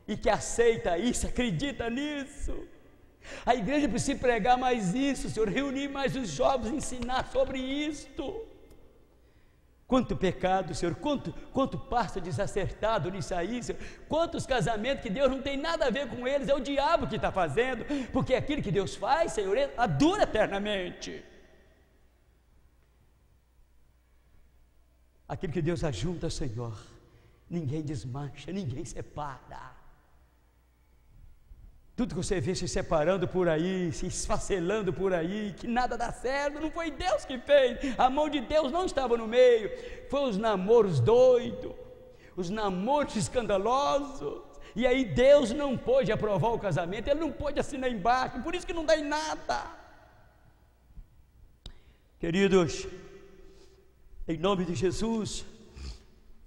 e que aceita isso, acredita nisso. A igreja precisa pregar mais isso, Senhor, reunir mais os jovens, ensinar sobre isto. Quanto pecado, Senhor, quanto passo desacertado nisso aí, Senhor. Quantos casamentos que Deus não tem nada a ver com eles, é o diabo que está fazendo, porque aquilo que Deus faz, Senhor, dura eternamente. Aquilo que Deus ajunta, Senhor, ninguém desmancha, ninguém separa. Tudo que você vê se separando por aí, se esfacelando por aí, que nada dá certo, não foi Deus que fez, a mão de Deus não estava no meio, foi os namoros doidos, os namoros escandalosos, e aí Deus não pôde aprovar o casamento, Ele não pôde assinar embaixo, por isso que não dá em nada. Queridos, em nome de Jesus,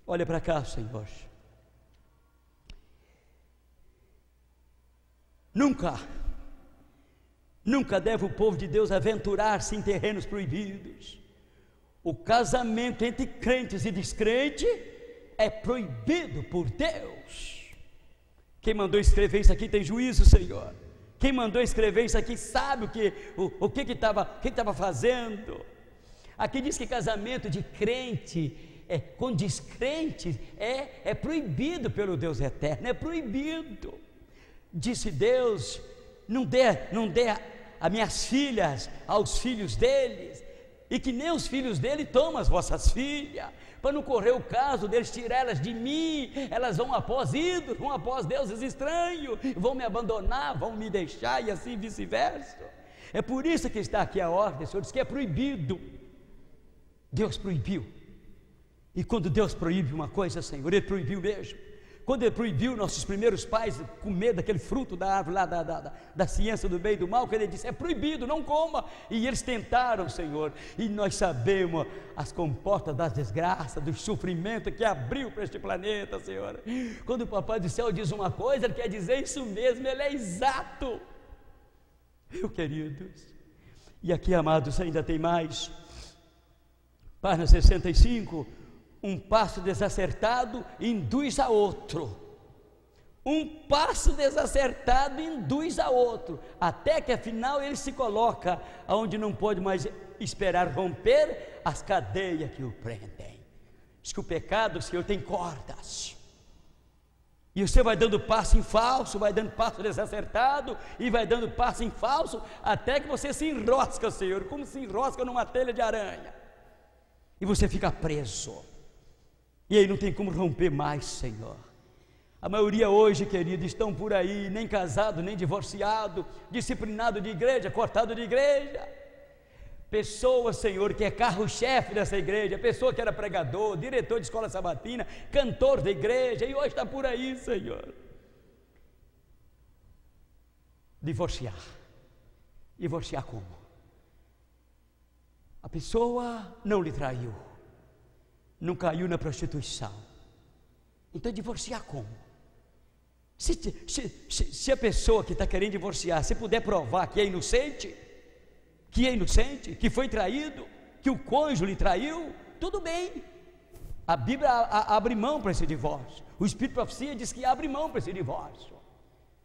olha para cá, Senhor. Nunca deve o povo de Deus aventurar-se em terrenos proibidos. O casamento entre crentes e descrentes é proibido por Deus. Quem mandou escrever isso aqui tem juízo, Senhor. Quem mandou escrever isso aqui sabe o que estava fazendo. Aqui diz que casamento de crente com descrente é proibido pelo Deus eterno, é proibido. Disse Deus: não dê as minhas filhas aos filhos deles, e que nem os filhos dele tomam as vossas filhas, para não correr o caso deles tirá-las de mim. Elas vão após ídolos, vão após deuses estranhos, vão me abandonar, vão me deixar, e assim vice-versa. É por isso que está aqui a ordem. O Senhor diz que é proibido. Deus proibiu. E quando Deus proíbe uma coisa, Senhor, Ele proibiu mesmo. Quando Ele proibiu nossos primeiros pais comer daquele fruto da árvore lá da ciência do bem e do mal, que Ele disse: é proibido, não coma. E eles tentaram, Senhor, e nós sabemos as comportas das desgraças, do sofrimento que abriu para este planeta, Senhor. Quando o Papai do Céu diz uma coisa, Ele quer dizer isso mesmo, Ele é exato. Meu queridos, e aqui, amados, ainda tem mais. Página 65. Um passo desacertado induz a outro. Um passo desacertado induz a outro, até que afinal ele se coloca aonde não pode mais esperar romper as cadeias que o prendem. Diz que o pecado, Senhor, tem cordas, e você vai dando passo em falso, vai dando passo desacertado, e vai dando passo em falso, até que você se enrosca, Senhor, como se enrosca numa telha de aranha, e você fica preso. E aí não tem como romper mais, Senhor. A maioria hoje, querido, estão por aí, nem casado, nem divorciado, disciplinado de igreja, cortado de igreja. Pessoa, Senhor, que é carro-chefe dessa igreja, pessoa que era pregador, diretor de escola sabatina, cantor da igreja, e hoje está por aí, Senhor. Divorciar. Divorciar como? A pessoa não lhe traiu, não caiu na prostituição, então divorciar como? Se a pessoa que está querendo divorciar, se puder provar que é inocente, que foi traído, que o cônjuge lhe traiu, tudo bem. A Bíblia abre mão para esse divórcio, o Espírito de Profecia diz que abre mão para esse divórcio.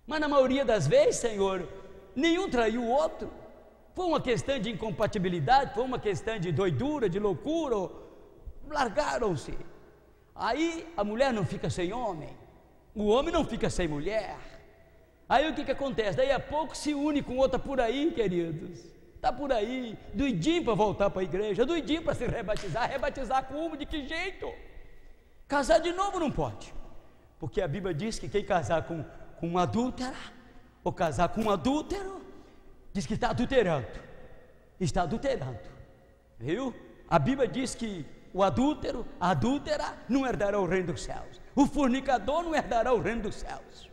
Mas na maioria das vezes, Senhor, nenhum traiu o outro. Foi uma questão de incompatibilidade, foi uma questão de doidura, de loucura, largaram-se. Aí a mulher não fica sem homem, o homem não fica sem mulher. Aí o que acontece? Daí a pouco se une com outra por aí, queridos. Está por aí, doidinho para voltar para a igreja, doidinho para se rebatizar como? De que jeito? Casar de novo não pode, porque a Bíblia diz que quem casar com uma adúltera, ou casar com um adúltero, diz que está adulterando, viu? A Bíblia diz que o adúltero, a adúltera não herdará o reino dos céus, o fornicador não herdará o reino dos céus.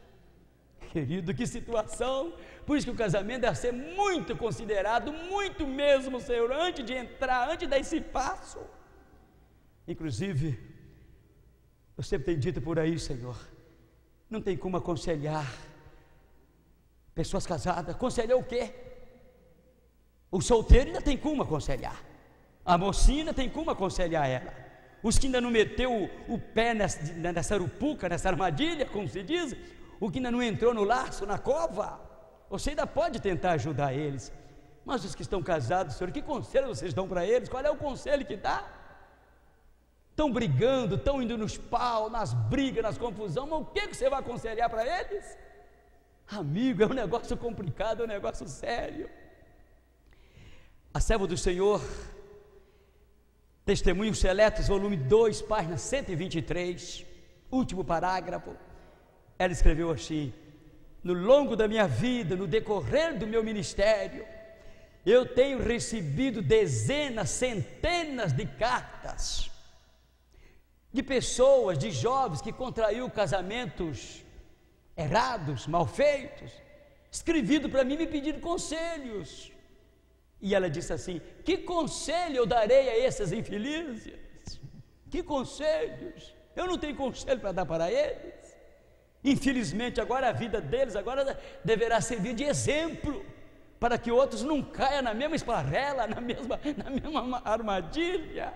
Querido, que situação! Por isso que o casamento deve ser muito considerado, muito mesmo, Senhor, antes de entrar, antes de dar esse passo. Inclusive, eu sempre tenho dito por aí, Senhor, não tem como aconselhar pessoas casadas. Aconselhar o quê? O solteiro ainda tem como aconselhar, a mocinha tem como aconselhar ela. Os que ainda não meteu o pé nessa urupuca, nessa armadilha, como se diz, o que ainda não entrou no laço, na cova, você ainda pode tentar ajudar eles. Mas os que estão casados, Senhor, que conselho vocês dão para eles? Qual é o conselho que dá? Estão brigando, estão indo nos pau, nas brigas, nas confusões, mas o que você vai aconselhar para eles? Amigo, é um negócio complicado, é um negócio sério. A serva do Senhor Testemunhos Seletos, volume 2, página 123, último parágrafo. Ela escreveu assim: no longo da minha vida, no decorrer do meu ministério, eu tenho recebido dezenas, centenas de cartas de pessoas, de jovens que contraíram casamentos errados, mal feitos, escrevido para mim me pedindo conselhos. E ela disse assim: que conselho eu darei a esses infelizes? Que conselhos? Eu não tenho conselho para dar para eles. Infelizmente agora a vida deles agora deverá servir de exemplo, para que outros não caiam na mesma esparrela, na mesma armadilha.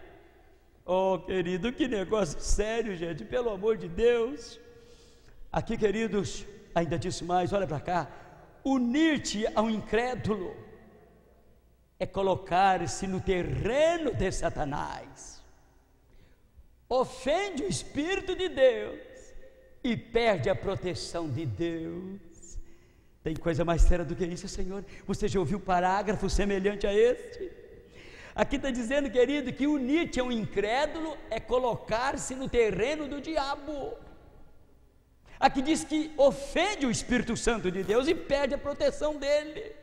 Oh, querido, que negócio sério, gente, pelo amor de Deus. Aqui, queridos, ainda disse mais, olha para cá: unir-te ao incrédulo é colocar-se no terreno de Satanás, ofende o Espírito de Deus e perde a proteção de Deus. Tem coisa mais séria do que isso, Senhor? Você já ouviu parágrafo semelhante a este? Aqui está dizendo, querido, que unir-te ao incrédulo é colocar-se no terreno do diabo. Aqui diz que ofende o Espírito Santo de Deus e perde a proteção dele.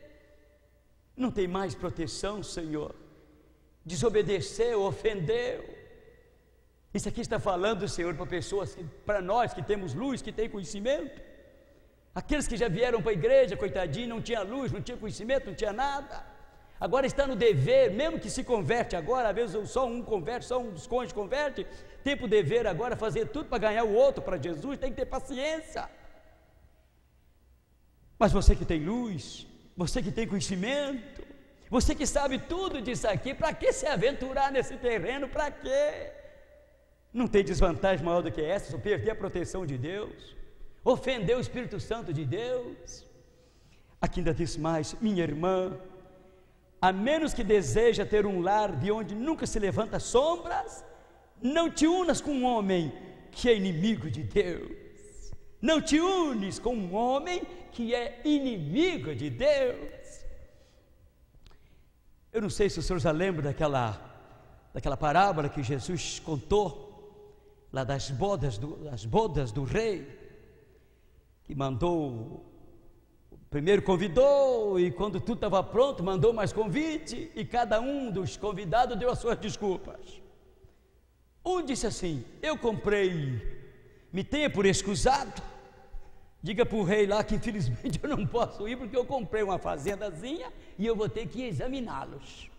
Não tem mais proteção, Senhor. Desobedeceu, ofendeu. Isso aqui está falando, Senhor, para pessoas, para nós que temos luz, que tem conhecimento. Aqueles que já vieram para a igreja, coitadinho, não tinha luz, não tinha conhecimento, não tinha nada. Agora está no dever, mesmo que se converte agora, às vezes só um converte, só um dos cônjuges converte, tem o dever agora fazer tudo para ganhar o outro para Jesus, tem que ter paciência. Mas você que tem luz, você que tem conhecimento, você que sabe tudo disso aqui, para que se aventurar nesse terreno? Para quê? Não tem desvantagem maior do que essa, só perder a proteção de Deus, ofender o Espírito Santo de Deus. Aqui ainda diz mais: minha irmã, a menos que deseja ter um lar de onde nunca se levanta sombras, não te unas com um homem que é inimigo de Deus. Não te unes com um homem que é inimigo de Deus. Eu não sei se o senhor já lembra daquela parábola que Jesus contou, lá das bodas do rei, que mandou, primeiro convidou, e quando tudo estava pronto, mandou mais convite, e cada um dos convidados deu as suas desculpas. Um disse assim: eu comprei, me tenha por escusado, diga para o rei lá que infelizmente eu não posso ir, porque eu comprei uma fazendazinha e eu vou ter que examiná-los.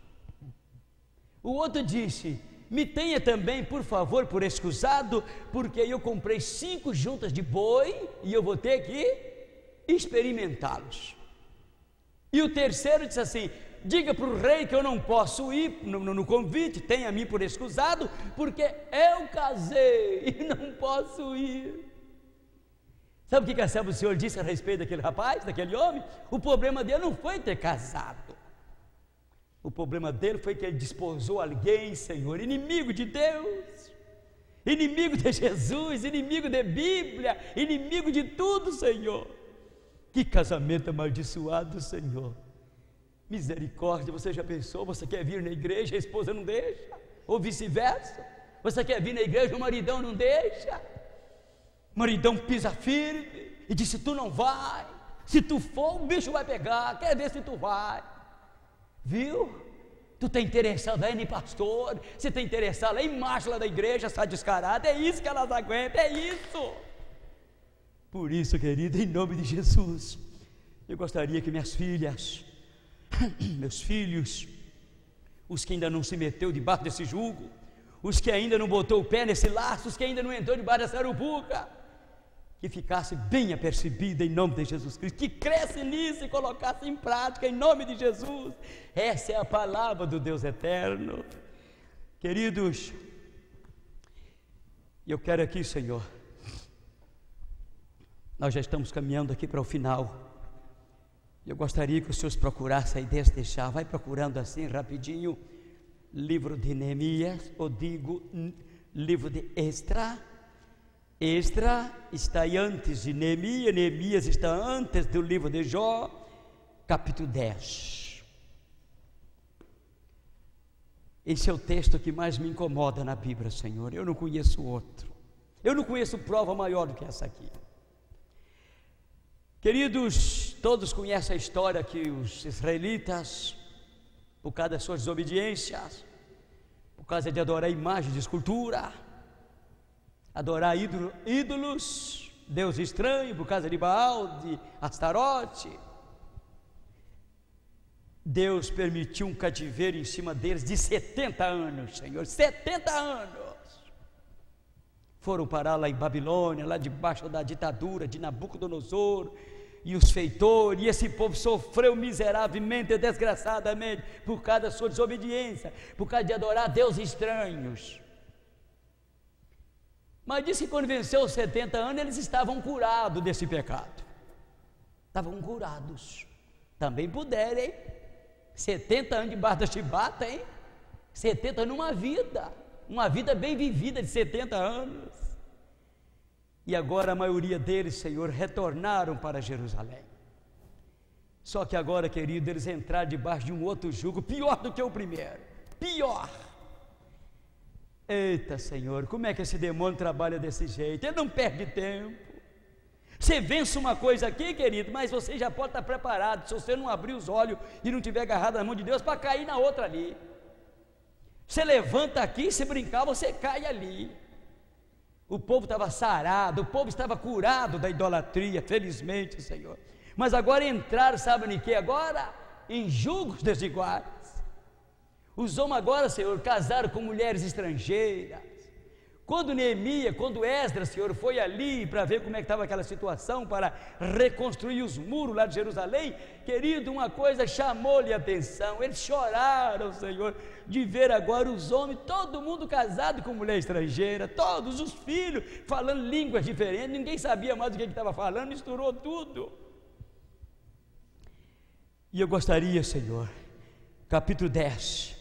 O outro disse: me tenha também, por favor, por escusado, porque eu comprei 5 juntas de boi e eu vou ter que experimentá-los. E o terceiro disse assim: diga para o rei que eu não posso ir no convite, tenha a mim por escusado, porque eu casei e não posso ir. Sabe o que a serva do Senhor disse a respeito daquele rapaz, daquele homem? O problema dele não foi ter casado. O problema dele foi que ele desposou alguém, Senhor, inimigo de Deus, inimigo de Jesus, inimigo da Bíblia, inimigo de tudo, Senhor. Que casamento amaldiçoado, Senhor. Misericórdia. Você já pensou? Você quer vir na igreja, a esposa não deixa? Ou vice-versa? Você quer vir na igreja, o maridão não deixa? O maridão pisa firme e disse: tu não vai. Se tu for, o bicho vai pegar. Quer ver se tu vai? Viu? Tu está interessado aí em pastor, você está interessado aí em macho lá da igreja, está descarado. É isso que elas aguentam, é isso. Por isso, querido, em nome de Jesus, eu gostaria que minhas filhas, meus filhos, os que ainda não se meteu debaixo desse jugo, os que ainda não botou o pé nesse laço, os que ainda não entrou debaixo dessa urubuca, que ficasse bem apercebida em nome de Jesus Cristo, que cresce nisso e colocasse em prática em nome de Jesus. Essa é a palavra do Deus eterno. Queridos, eu quero aqui, Senhor, nós já estamos caminhando aqui para o final. Eu gostaria que os senhores procurassem aí desde já, vai procurando assim rapidinho, livro de Neemias, ou digo, livro de Esdra. Esdra está aí antes de Neemias, Neemias está antes do livro de Jó, capítulo 10. Esse é o texto que mais me incomoda na Bíblia, Senhor. Eu não conheço outro. Eu não conheço prova maior do que essa aqui. Queridos, todos conhecem a história que os israelitas, por causa das suas desobediências, por causa de adorar imagens de escultura, adorar ídolos, Deus estranho, por causa de Baal, de Astarote, Deus permitiu um cativeiro em cima deles de 70 anos, Senhor, 70 anos. Foram parar lá em Babilônia, lá debaixo da ditadura de Nabucodonosor e os feitores, e esse povo sofreu miseravelmente, desgraçadamente, por causa da sua desobediência, por causa de adorar deuses estranhos. Mas disse que quando venceu os 70 anos, eles estavam curados desse pecado. Estavam curados. Também puderam, hein? 70 anos debaixo da chibata, hein? 70 anos uma vida bem vivida de 70 anos. E agora a maioria deles, Senhor, retornaram para Jerusalém. Só que agora, querido, eles entraram debaixo de um outro jugo, pior do que o primeiro. Pior. Eita, Senhor, como é que esse demônio trabalha desse jeito? Ele não perde tempo. Você vence uma coisa aqui, querido, mas você já pode estar preparado, se você não abrir os olhos e não tiver agarrado na mão de Deus, para cair na outra ali. Você levanta aqui, se brincar, você cai ali. O povo estava sarado, o povo estava curado da idolatria, felizmente, Senhor. Mas agora entraram, sabe em que? Agora em julgos desiguais. Os homens agora, Senhor, casaram com mulheres estrangeiras. Quando Neemias, quando Esdras, Senhor, foi ali para ver como é que estava aquela situação, para reconstruir os muros lá de Jerusalém, querido, uma coisa chamou-lhe a atenção. Eles choraram, Senhor, de ver agora os homens, todo mundo casado com mulher estrangeira, todos os filhos falando línguas diferentes, ninguém sabia mais do que estava falando, misturou tudo. E eu gostaria, Senhor, capítulo 10,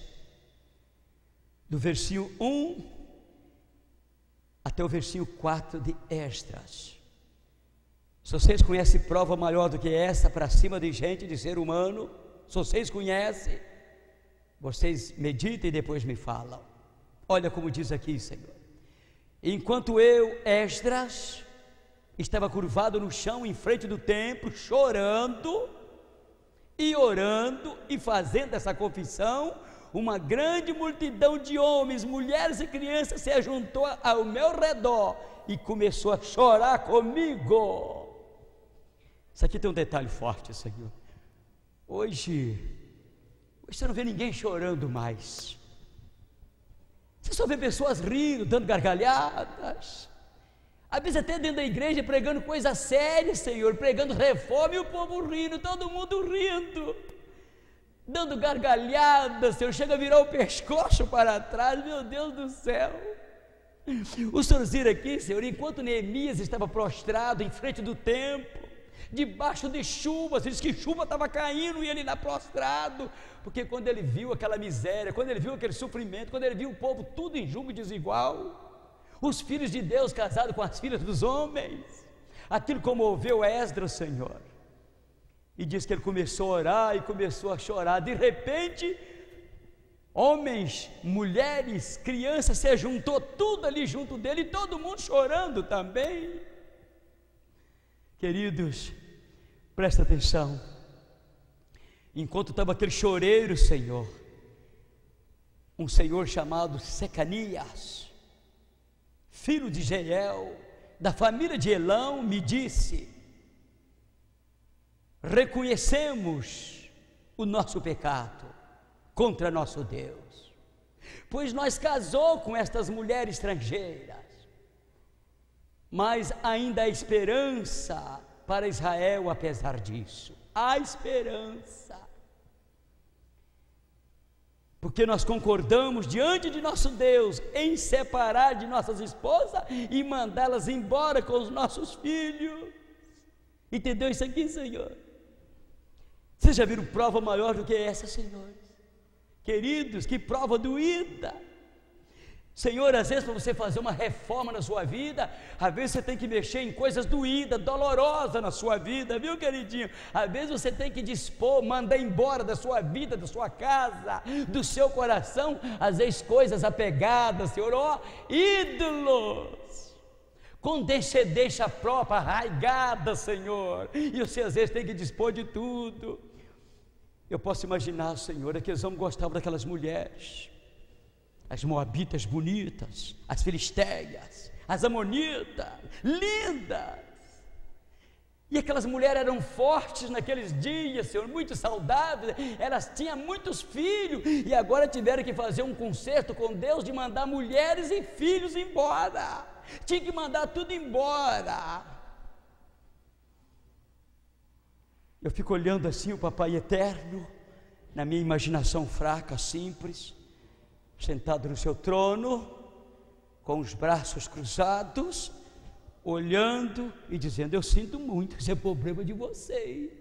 do versículo 1 até o versículo 4 de Esdras. Se vocês conhecem prova maior do que essa para cima de gente, de ser humano, se vocês conhecem, vocês meditem e depois me falam. Olha como diz aqui, Senhor: enquanto eu, Esdras, estava curvado no chão em frente do templo, chorando e orando e fazendo essa confissão, uma grande multidão de homens, mulheres e crianças se ajuntou ao meu redor e começou a chorar comigo. Isso aqui tem um detalhe forte, Senhor. Hoje você não vê ninguém chorando mais. Você só vê pessoas rindo, dando gargalhadas. Às vezes até dentro da igreja pregando coisas sérias, Senhor, pregando reforma e o povo rindo, todo mundo rindo, dando gargalhadas, Senhor, chega a virar o pescoço para trás, meu Deus do céu. O Senhor diz aqui, Senhor, enquanto Neemias estava prostrado em frente do templo, debaixo de chuva, ele diz que chuva estava caindo e ele lá prostrado, porque quando ele viu aquela miséria, quando ele viu aquele sofrimento, quando ele viu o povo tudo em julgo desigual, os filhos de Deus casados com as filhas dos homens, aquilo comoveu Esdras, Senhor. E diz que ele começou a orar e começou a chorar. De repente, homens, mulheres, crianças, se juntou tudo ali junto dele, e todo mundo chorando também. Queridos, presta atenção. Enquanto estava aquele choreiro, Senhor, um senhor chamado Secanias, filho de Jeiel, da família de Elão, me disse: reconhecemos o nosso pecado contra nosso Deus, pois nós casou com estas mulheres estrangeiras, mas ainda há esperança para Israel apesar disso. Há esperança, porque nós concordamos diante de nosso Deus em separar de nossas esposas e mandá-las embora com os nossos filhos. Entendeu isso aqui, Senhor? Vocês já viram prova maior do que essa, senhores? Queridos, que prova doída. Senhor, às vezes para você fazer uma reforma na sua vida, às vezes você tem que mexer em coisas doídas, dolorosas na sua vida, viu, queridinho? Às vezes você tem que dispor, mandar embora da sua vida, da sua casa, do seu coração, às vezes coisas apegadas, Senhor, ídolos, com descendência própria, arraigada, Senhor, e você às vezes tem que dispor de tudo. Eu posso imaginar, Senhor, aqueles homens gostavam daquelas mulheres, as moabitas bonitas, as filisteias, as amonitas, lindas, e aquelas mulheres eram fortes naqueles dias, Senhor, muito saudáveis, elas tinham muitos filhos, e agora tiveram que fazer um concerto com Deus, de mandar mulheres e filhos embora, tinha que mandar tudo embora. Eu fico olhando assim o Papai Eterno, na minha imaginação fraca, simples, sentado no seu trono, com os braços cruzados, olhando e dizendo: eu sinto muito, esse é problema de vocês.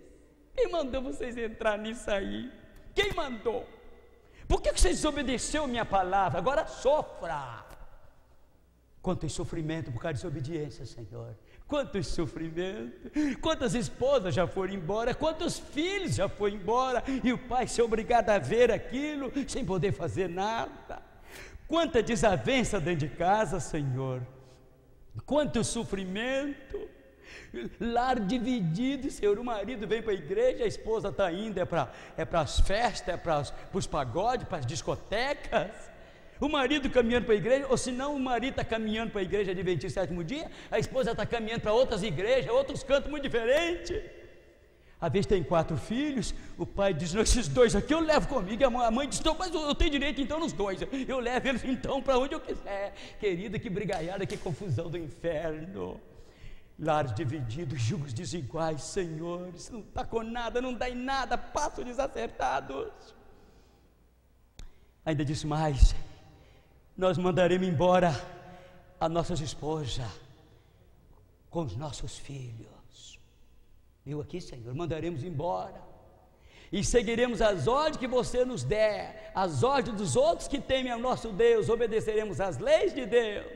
Quem mandou vocês entrar nisso aí? Quem mandou? Por que vocês desobedeceram a minha palavra? Agora sofra. Quanto sofrimento por causa de desobediência, Senhor. Quantos sofrimentos, quantas esposas já foram embora, quantos filhos já foram embora, e o pai ser obrigado a ver aquilo, sem poder fazer nada, quanta desavença dentro de casa, Senhor, quanto sofrimento, lar dividido, Senhor, o marido vem para a igreja, a esposa está indo, é para as festas, é para os pagodes, para as discotecas, o marido caminhando para a igreja, ou se não, o marido está caminhando para a igreja Adventista Sétimo Dia, a esposa está caminhando para outras igrejas, outros cantos muito diferentes. Às vezes tem 4 filhos, o pai diz: não, esses 2 aqui eu levo comigo, e a mãe diz: não, mas eu tenho direito então nos 2, eu levo eles então para onde eu quiser. Querida, que brigaiada, que confusão do inferno, lares divididos, julgos desiguais, Senhor, isso não está com nada, não dá em nada, passos desacertados. Ainda disse mais: nós mandaremos embora as nossas esposas com os nossos filhos. Viu aqui, Senhor? Mandaremos embora e seguiremos as ordens que você nos der, as ordens dos outros que temem ao nosso Deus, obedeceremos às leis de Deus.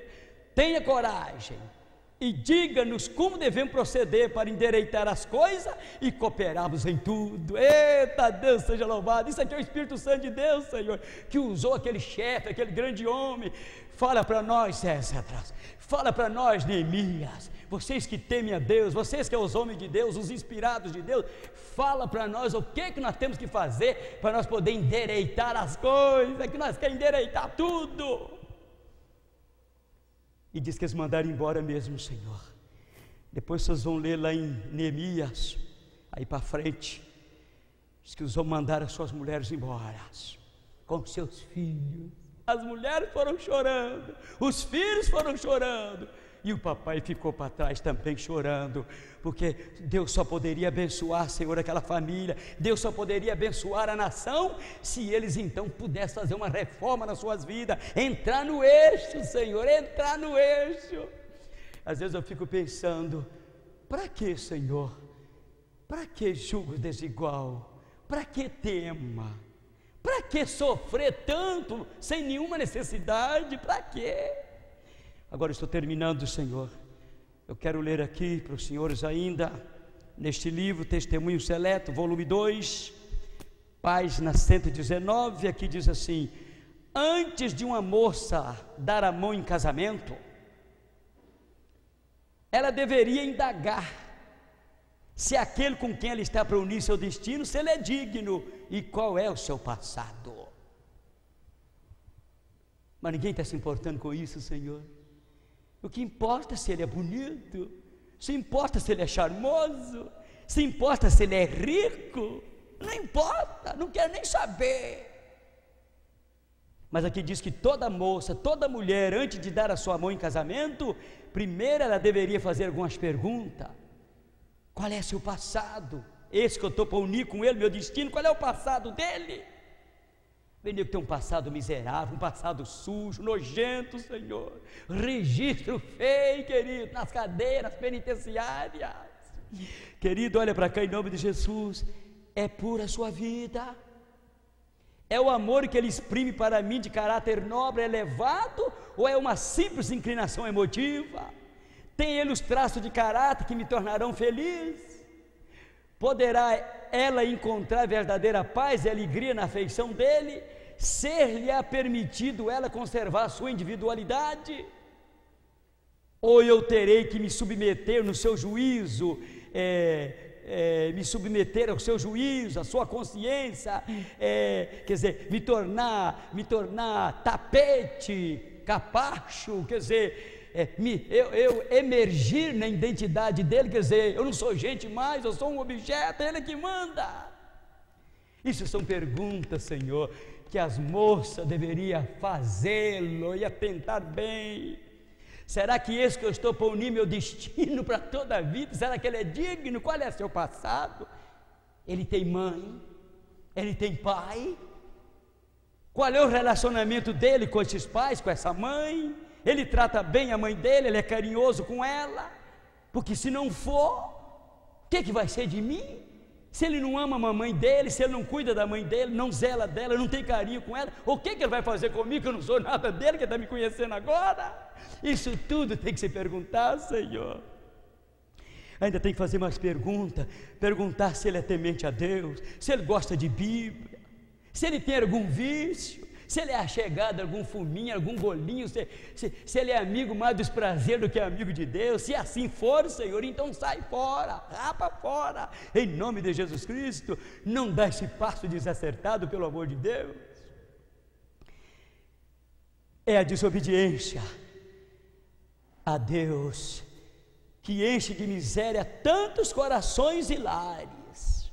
Tenha coragem e diga-nos como devemos proceder para endireitar as coisas e cooperarmos em tudo. Eita, Deus seja louvado. Isso aqui é o Espírito Santo de Deus, Senhor, que usou aquele chefe, aquele grande homem. Fala para nós, César, fala para nós, Neemias, vocês que temem a Deus, vocês que são os homens de Deus, os inspirados de Deus, fala para nós o que nós temos que fazer para nós poder endireitar as coisas, que nós queremos endireitar tudo. E diz que eles mandaram embora mesmo, Senhor. Depois vocês vão ler lá em Neemias, aí para frente, diz que os homens mandaram as suas mulheres embora, com seus filhos. As mulheres foram chorando, os filhos foram chorando, e o papai ficou para trás também chorando, porque Deus só poderia abençoar, Senhor, aquela família, Deus só poderia abençoar a nação, se eles então pudessem fazer uma reforma nas suas vidas, entrar no eixo, Senhor, entrar no eixo. Às vezes eu fico pensando: para que, Senhor? Para que julgo desigual? Para que tema? Para que sofrer tanto, sem nenhuma necessidade? Para quê? Agora estou terminando, Senhor. Eu quero ler aqui para os senhores ainda, neste livro, Testemunho Seleto, volume 2, página 119, aqui diz assim: antes de uma moça dar a mão em casamento, ela deveria indagar se aquele com quem ela está para unir seu destino, se ele é digno e qual é o seu passado. Mas ninguém está se importando com isso, Senhor. O que importa é se ele é bonito, se importa se ele é charmoso, se importa se ele é rico, não importa, não quero nem saber. Mas aqui diz que toda moça, toda mulher, antes de dar a sua mão em casamento, primeiro ela deveria fazer algumas perguntas. Qual é seu passado? Esse que eu estou para unir com ele, meu destino, qual é o passado dele? Vem que tem um passado miserável, um passado sujo, nojento, Senhor, registro feio, querido, nas cadeiras penitenciárias. Querido, olha para cá em nome de Jesus, é pura a sua vida, É o amor que ele exprime para mim de caráter nobre, elevado, ou é uma simples inclinação emotiva? Tem ele os traços de caráter que me tornarão feliz? Poderá ela encontrar verdadeira paz e alegria na afeição dele? Ser-lhe-á permitido ela conservar a sua individualidade? Ou eu terei que me submeter no seu juízo, me submeter ao seu juízo, à sua consciência, quer dizer, me tornar tapete, capacho, quer dizer, eu emergir na identidade dele, quer dizer, eu não sou gente mais, eu sou um objeto, ele é que manda. Isso são perguntas, Senhor, que as moças deveriam fazê-lo e atentar bem. Será que esse que eu estou para unir meu destino para toda a vida, será que ele é digno? Qual é seu passado? Ele tem mãe? Ele tem pai? Qual é o relacionamento dele com esses pais, com essa mãe? Ele trata bem a mãe dele, ele é carinhoso com ela? Porque se não for, o que vai ser de mim? Se ele não ama a mamãe dele, se ele não cuida da mãe dele, não zela dela, não tem carinho com ela, o que ele vai fazer comigo, que eu não sou nada dele, que está me conhecendo agora? Isso tudo tem que se perguntar, Senhor. Ainda tem que fazer mais perguntas, perguntar se ele é temente a Deus, se ele gosta de Bíblia, se ele tem algum vício, se ele é achegado a algum fuminho, algum golinho, se ele é amigo mais dos prazeres do que amigo de Deus. Se assim for, Senhor, então sai fora, rapa fora, em nome de Jesus Cristo. Não dá esse passo desacertado, pelo amor de Deus. É a desobediência a Deus que enche de miséria tantos corações e lares.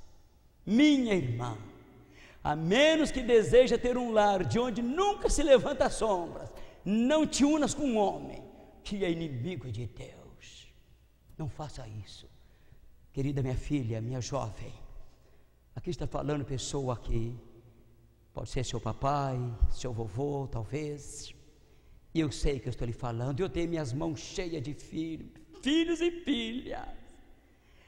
Minha irmã, a menos que deseja ter um lar de onde nunca se levanta sombras, não te unas com um homem que é inimigo de Deus. Não faça isso. Querida minha filha, minha jovem, aqui está falando pessoa que pode ser seu papai, seu vovô, talvez. E eu sei que eu estou lhe falando, eu tenho minhas mãos cheias de filhos e filhas,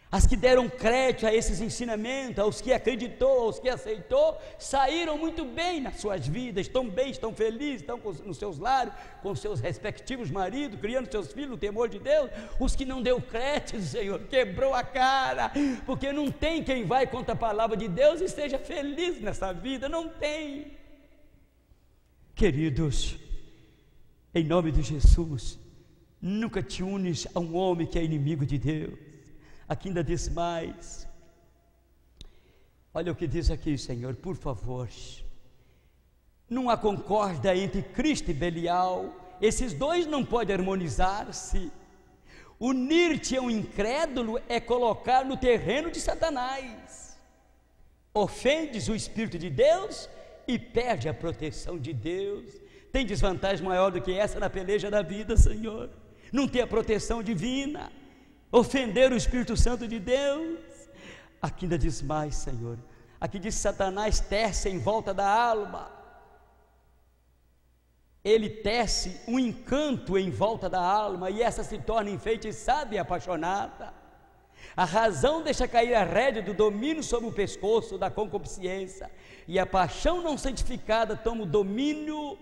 as que deram crédito a esses ensinamentos, aos que acreditou, aos que aceitou, saíram muito bem nas suas vidas, estão bem, estão felizes, estão nos seus lares, com seus respectivos maridos, criando seus filhos no temor de Deus. Os que não deu crédito, Senhor, quebrou a cara, porque não tem quem vai contra a palavra de Deus e esteja feliz nessa vida, não tem. Queridos, em nome de Jesus, nunca te unes a um homem que é inimigo de Deus. Aqui ainda diz mais, olha o que diz aqui, Senhor, por favor, não há concórdia entre Cristo e Belial, esses dois não podem harmonizar-se. Unir-te a um incrédulo é colocar no terreno de Satanás, ofendes o Espírito de Deus e perde a proteção de Deus. Tem desvantagem maior do que essa na peleja da vida, Senhor? Não ter a proteção divina, ofender o Espírito Santo de Deus. Aqui ainda diz mais, Senhor, aqui diz: Satanás tece em volta da alma, ele tece um encanto em volta da alma, e essa se torna enfeitiçada e apaixonada. A razão deixa cair a rédea do domínio sobre o pescoço da concupiscência, e a paixão não santificada toma o domínio,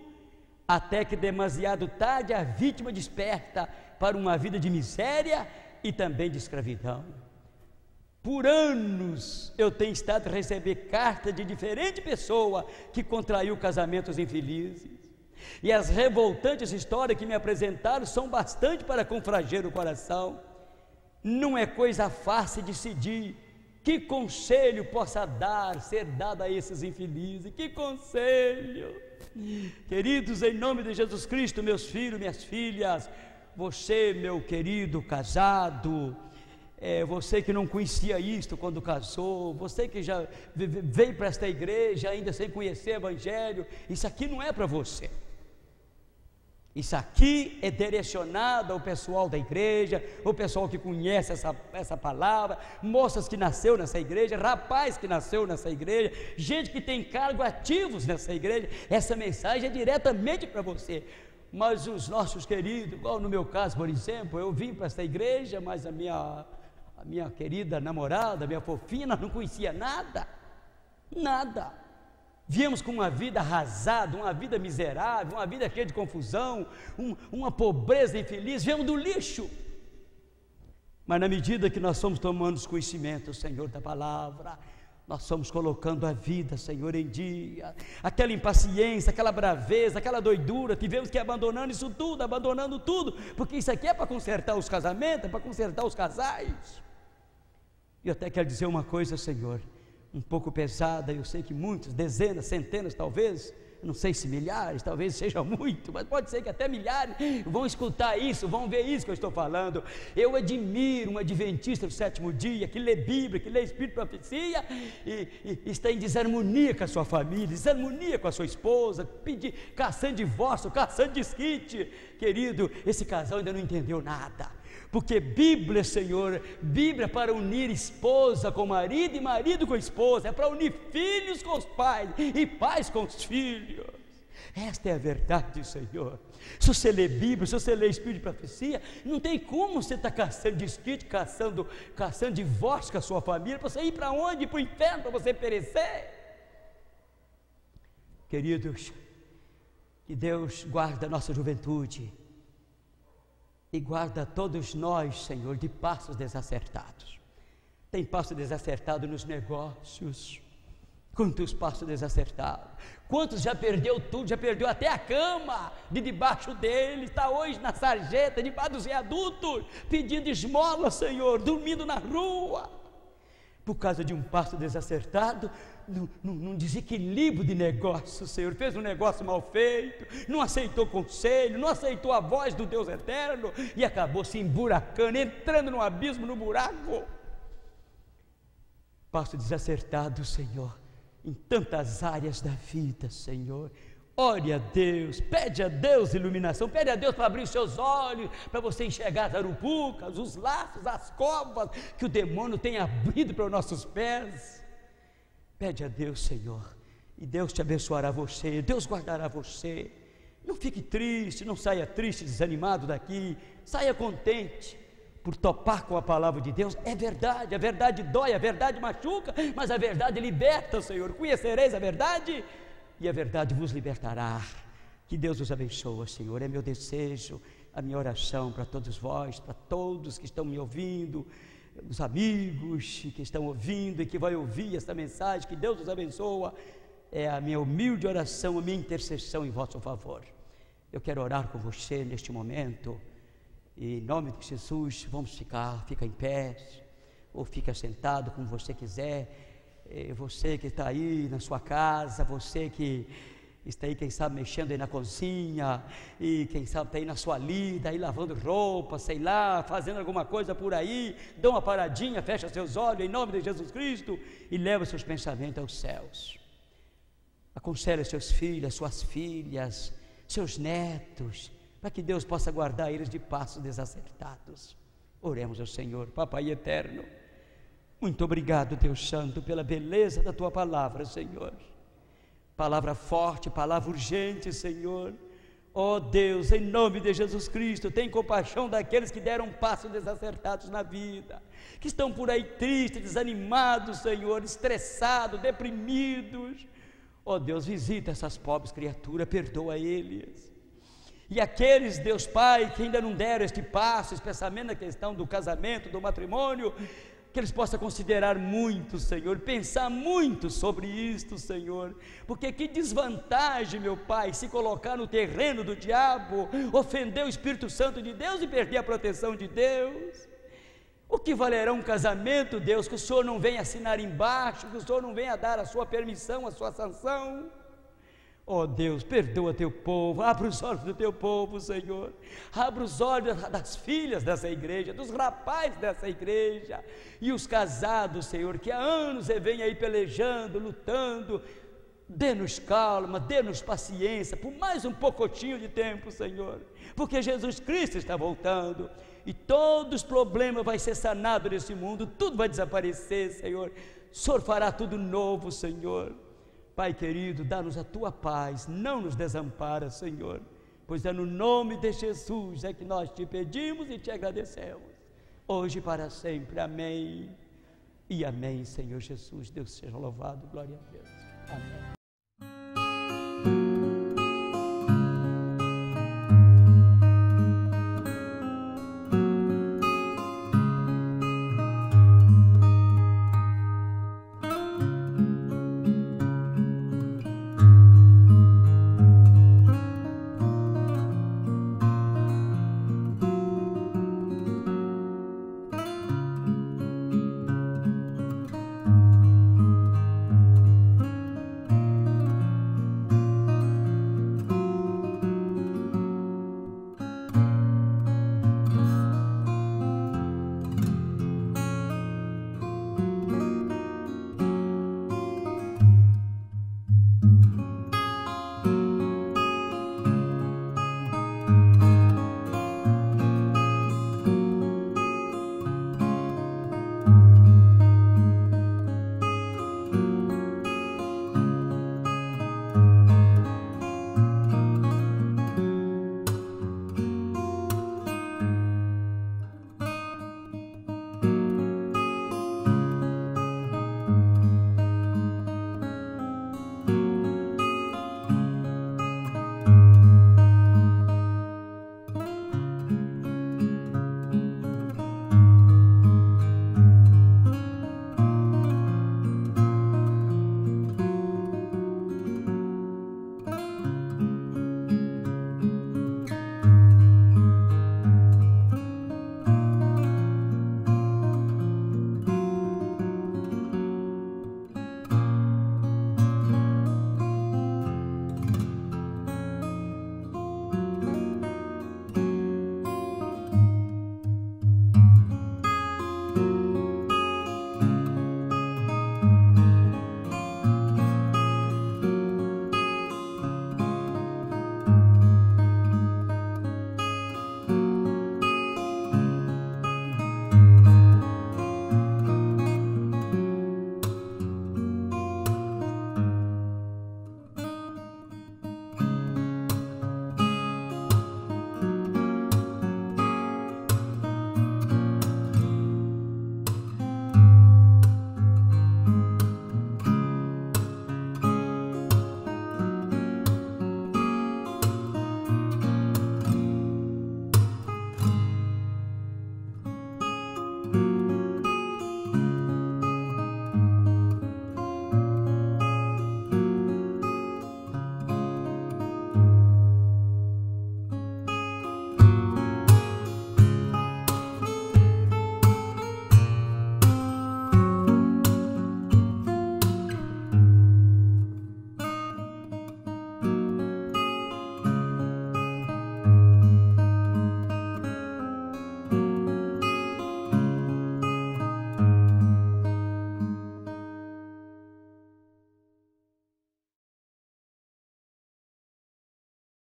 até que demasiado tarde a vítima desperta para uma vida de miséria e também de escravidão. Por anos eu tenho estado a receber cartas de diferente pessoa que contraiu casamentos infelizes, e as revoltantes histórias que me apresentaram são bastante para confranger o coração. Não é coisa fácil decidir que conselho possa ser dado a esses infelizes. Que conselho, queridos, em nome de Jesus Cristo, meus filhos, minhas filhas, você, meu querido casado, você que não conhecia isto quando casou, você que já veio para esta igreja ainda sem conhecer o Evangelho, isso aqui não é para você. Isso aqui é direcionado ao pessoal da igreja, o pessoal que conhece essa palavra, moças que nasceu nessa igreja, rapaz que nasceu nessa igreja, gente que tem cargos ativos nessa igreja. Essa mensagem é diretamente para você. Mas os nossos queridos, igual no meu caso, por exemplo, eu vim para essa igreja, mas a minha querida namorada, minha fofinha, não conhecia nada, Viemos com uma vida arrasada, uma vida miserável, uma vida cheia de confusão, uma pobreza infeliz, viemos do lixo. Mas na medida que nós somos tomando conhecimento, Senhor, da palavra, nós somos colocando a vida, Senhor, em dia. Aquela impaciência, aquela braveza, aquela doidura, tivemos que ir abandonando isso tudo, abandonando tudo, porque isso aqui é para consertar os casamentos, é para consertar os casais. E eu até quero dizer uma coisa, Senhor, um pouco pesada, eu sei que muitos, dezenas, centenas talvez, não sei se milhares, talvez seja muito, mas pode ser que até milhares vão escutar isso, vão ver isso que eu estou falando. Eu admiro um adventista do sétimo dia, que lê Bíblia, que lê Espírito e Profecia, e está em desarmonia com a sua família, desarmonia com a sua esposa, caçando divórcio, caçando desquite. Querido, esse casal ainda não entendeu nada. Porque Bíblia, Senhor, Bíblia é para unir esposa com marido e marido com esposa, é para unir filhos com os pais e pais com os filhos. Esta é a verdade, Senhor. Se você lê Bíblia, se você lê Espírito de Profecia, não tem como você estar caçando desquite, caçando divórcio com a sua família, para você ir para onde? Para o inferno, para você perecer. Queridos, que Deus guarde a nossa juventude e guarda todos nós, Senhor, de passos desacertados. Tem passo desacertado nos negócios. Quantos passos desacertados? Quantos já perdeu tudo, já perdeu até a cama de debaixo dele, está hoje na sarjeta, debaixo dos viadutos, pedindo esmola, Senhor, dormindo na rua, por causa de um passo desacertado, num desequilíbrio de negócio, Senhor, fez um negócio mal feito, não aceitou conselho, não aceitou a voz do Deus eterno, e acabou se emburacando, entrando no abismo, no buraco. Passo desacertado, Senhor, em tantas áreas da vida, Senhor. Ore a Deus, pede a Deus iluminação, pede a Deus para abrir os seus olhos, para você enxergar as arupucas, os laços, as covas que o demônio tem abrido para os nossos pés. Pede a Deus, Senhor, e Deus te abençoará você, Deus guardará você. Não fique triste, não saia triste, desanimado daqui, saia contente por topar com a palavra de Deus. É verdade, a verdade dói, a verdade machuca, mas a verdade liberta, Senhor. Conhecereis a verdade e a verdade vos libertará. Que Deus os abençoe, Senhor, é meu desejo, a minha oração para todos vós, para todos que estão me ouvindo, os amigos que estão ouvindo e que vão ouvir esta mensagem, que Deus os abençoe. É a minha humilde oração, a minha intercessão em vosso favor. Eu quero orar com você neste momento, e em nome de Jesus, vamos fica em pé, ou fica sentado como você quiser. Você que está aí na sua casa, você que está aí, quem sabe, mexendo aí na cozinha, e quem sabe está aí na sua lida, aí lavando roupa, sei lá, fazendo alguma coisa por aí, dá uma paradinha, fecha seus olhos em nome de Jesus Cristo e leva seus pensamentos aos céus. Aconselhe seus filhos, suas filhas, seus netos, para que Deus possa guardar eles de passos desacertados. Oremos ao Senhor. Papai eterno, muito obrigado, Deus Santo, pela beleza da Tua palavra, Senhor. Palavra forte, palavra urgente, Senhor. Ó Deus, em nome de Jesus Cristo, tem compaixão daqueles que deram passos desacertados na vida, que estão por aí tristes, desanimados, Senhor, estressados, deprimidos. Ó Deus, visita essas pobres criaturas, perdoa eles. E aqueles, Deus Pai, que ainda não deram este passo, especialmente na questão do casamento, do matrimônio, que eles possam considerar muito, Senhor, pensar muito sobre isto, Senhor, porque que desvantagem, meu Pai, se colocar no terreno do diabo, ofender o Espírito Santo de Deus e perder a proteção de Deus. O que valerá um casamento, Deus, que o Senhor não venha assinar embaixo, que o Senhor não venha dar a sua permissão, a sua sanção? Ó Deus, perdoa teu povo, abre os olhos do teu povo, Senhor, abre os olhos das filhas dessa igreja, dos rapazes dessa igreja, e os casados, Senhor, que há anos vêm aí pelejando, lutando. Dê-nos calma, dê-nos paciência, por mais um pouquinho de tempo, Senhor, porque Jesus Cristo está voltando, e todos os problemas vão ser sanados nesse mundo, tudo vai desaparecer, Senhor. O Senhor fará tudo novo, Senhor. Pai querido, dá-nos a Tua paz, não nos desampara, Senhor, pois é no nome de Jesus é que nós Te pedimos e Te agradecemos, hoje e para sempre, amém e amém, Senhor Jesus. Deus seja louvado, glória a Deus, amém.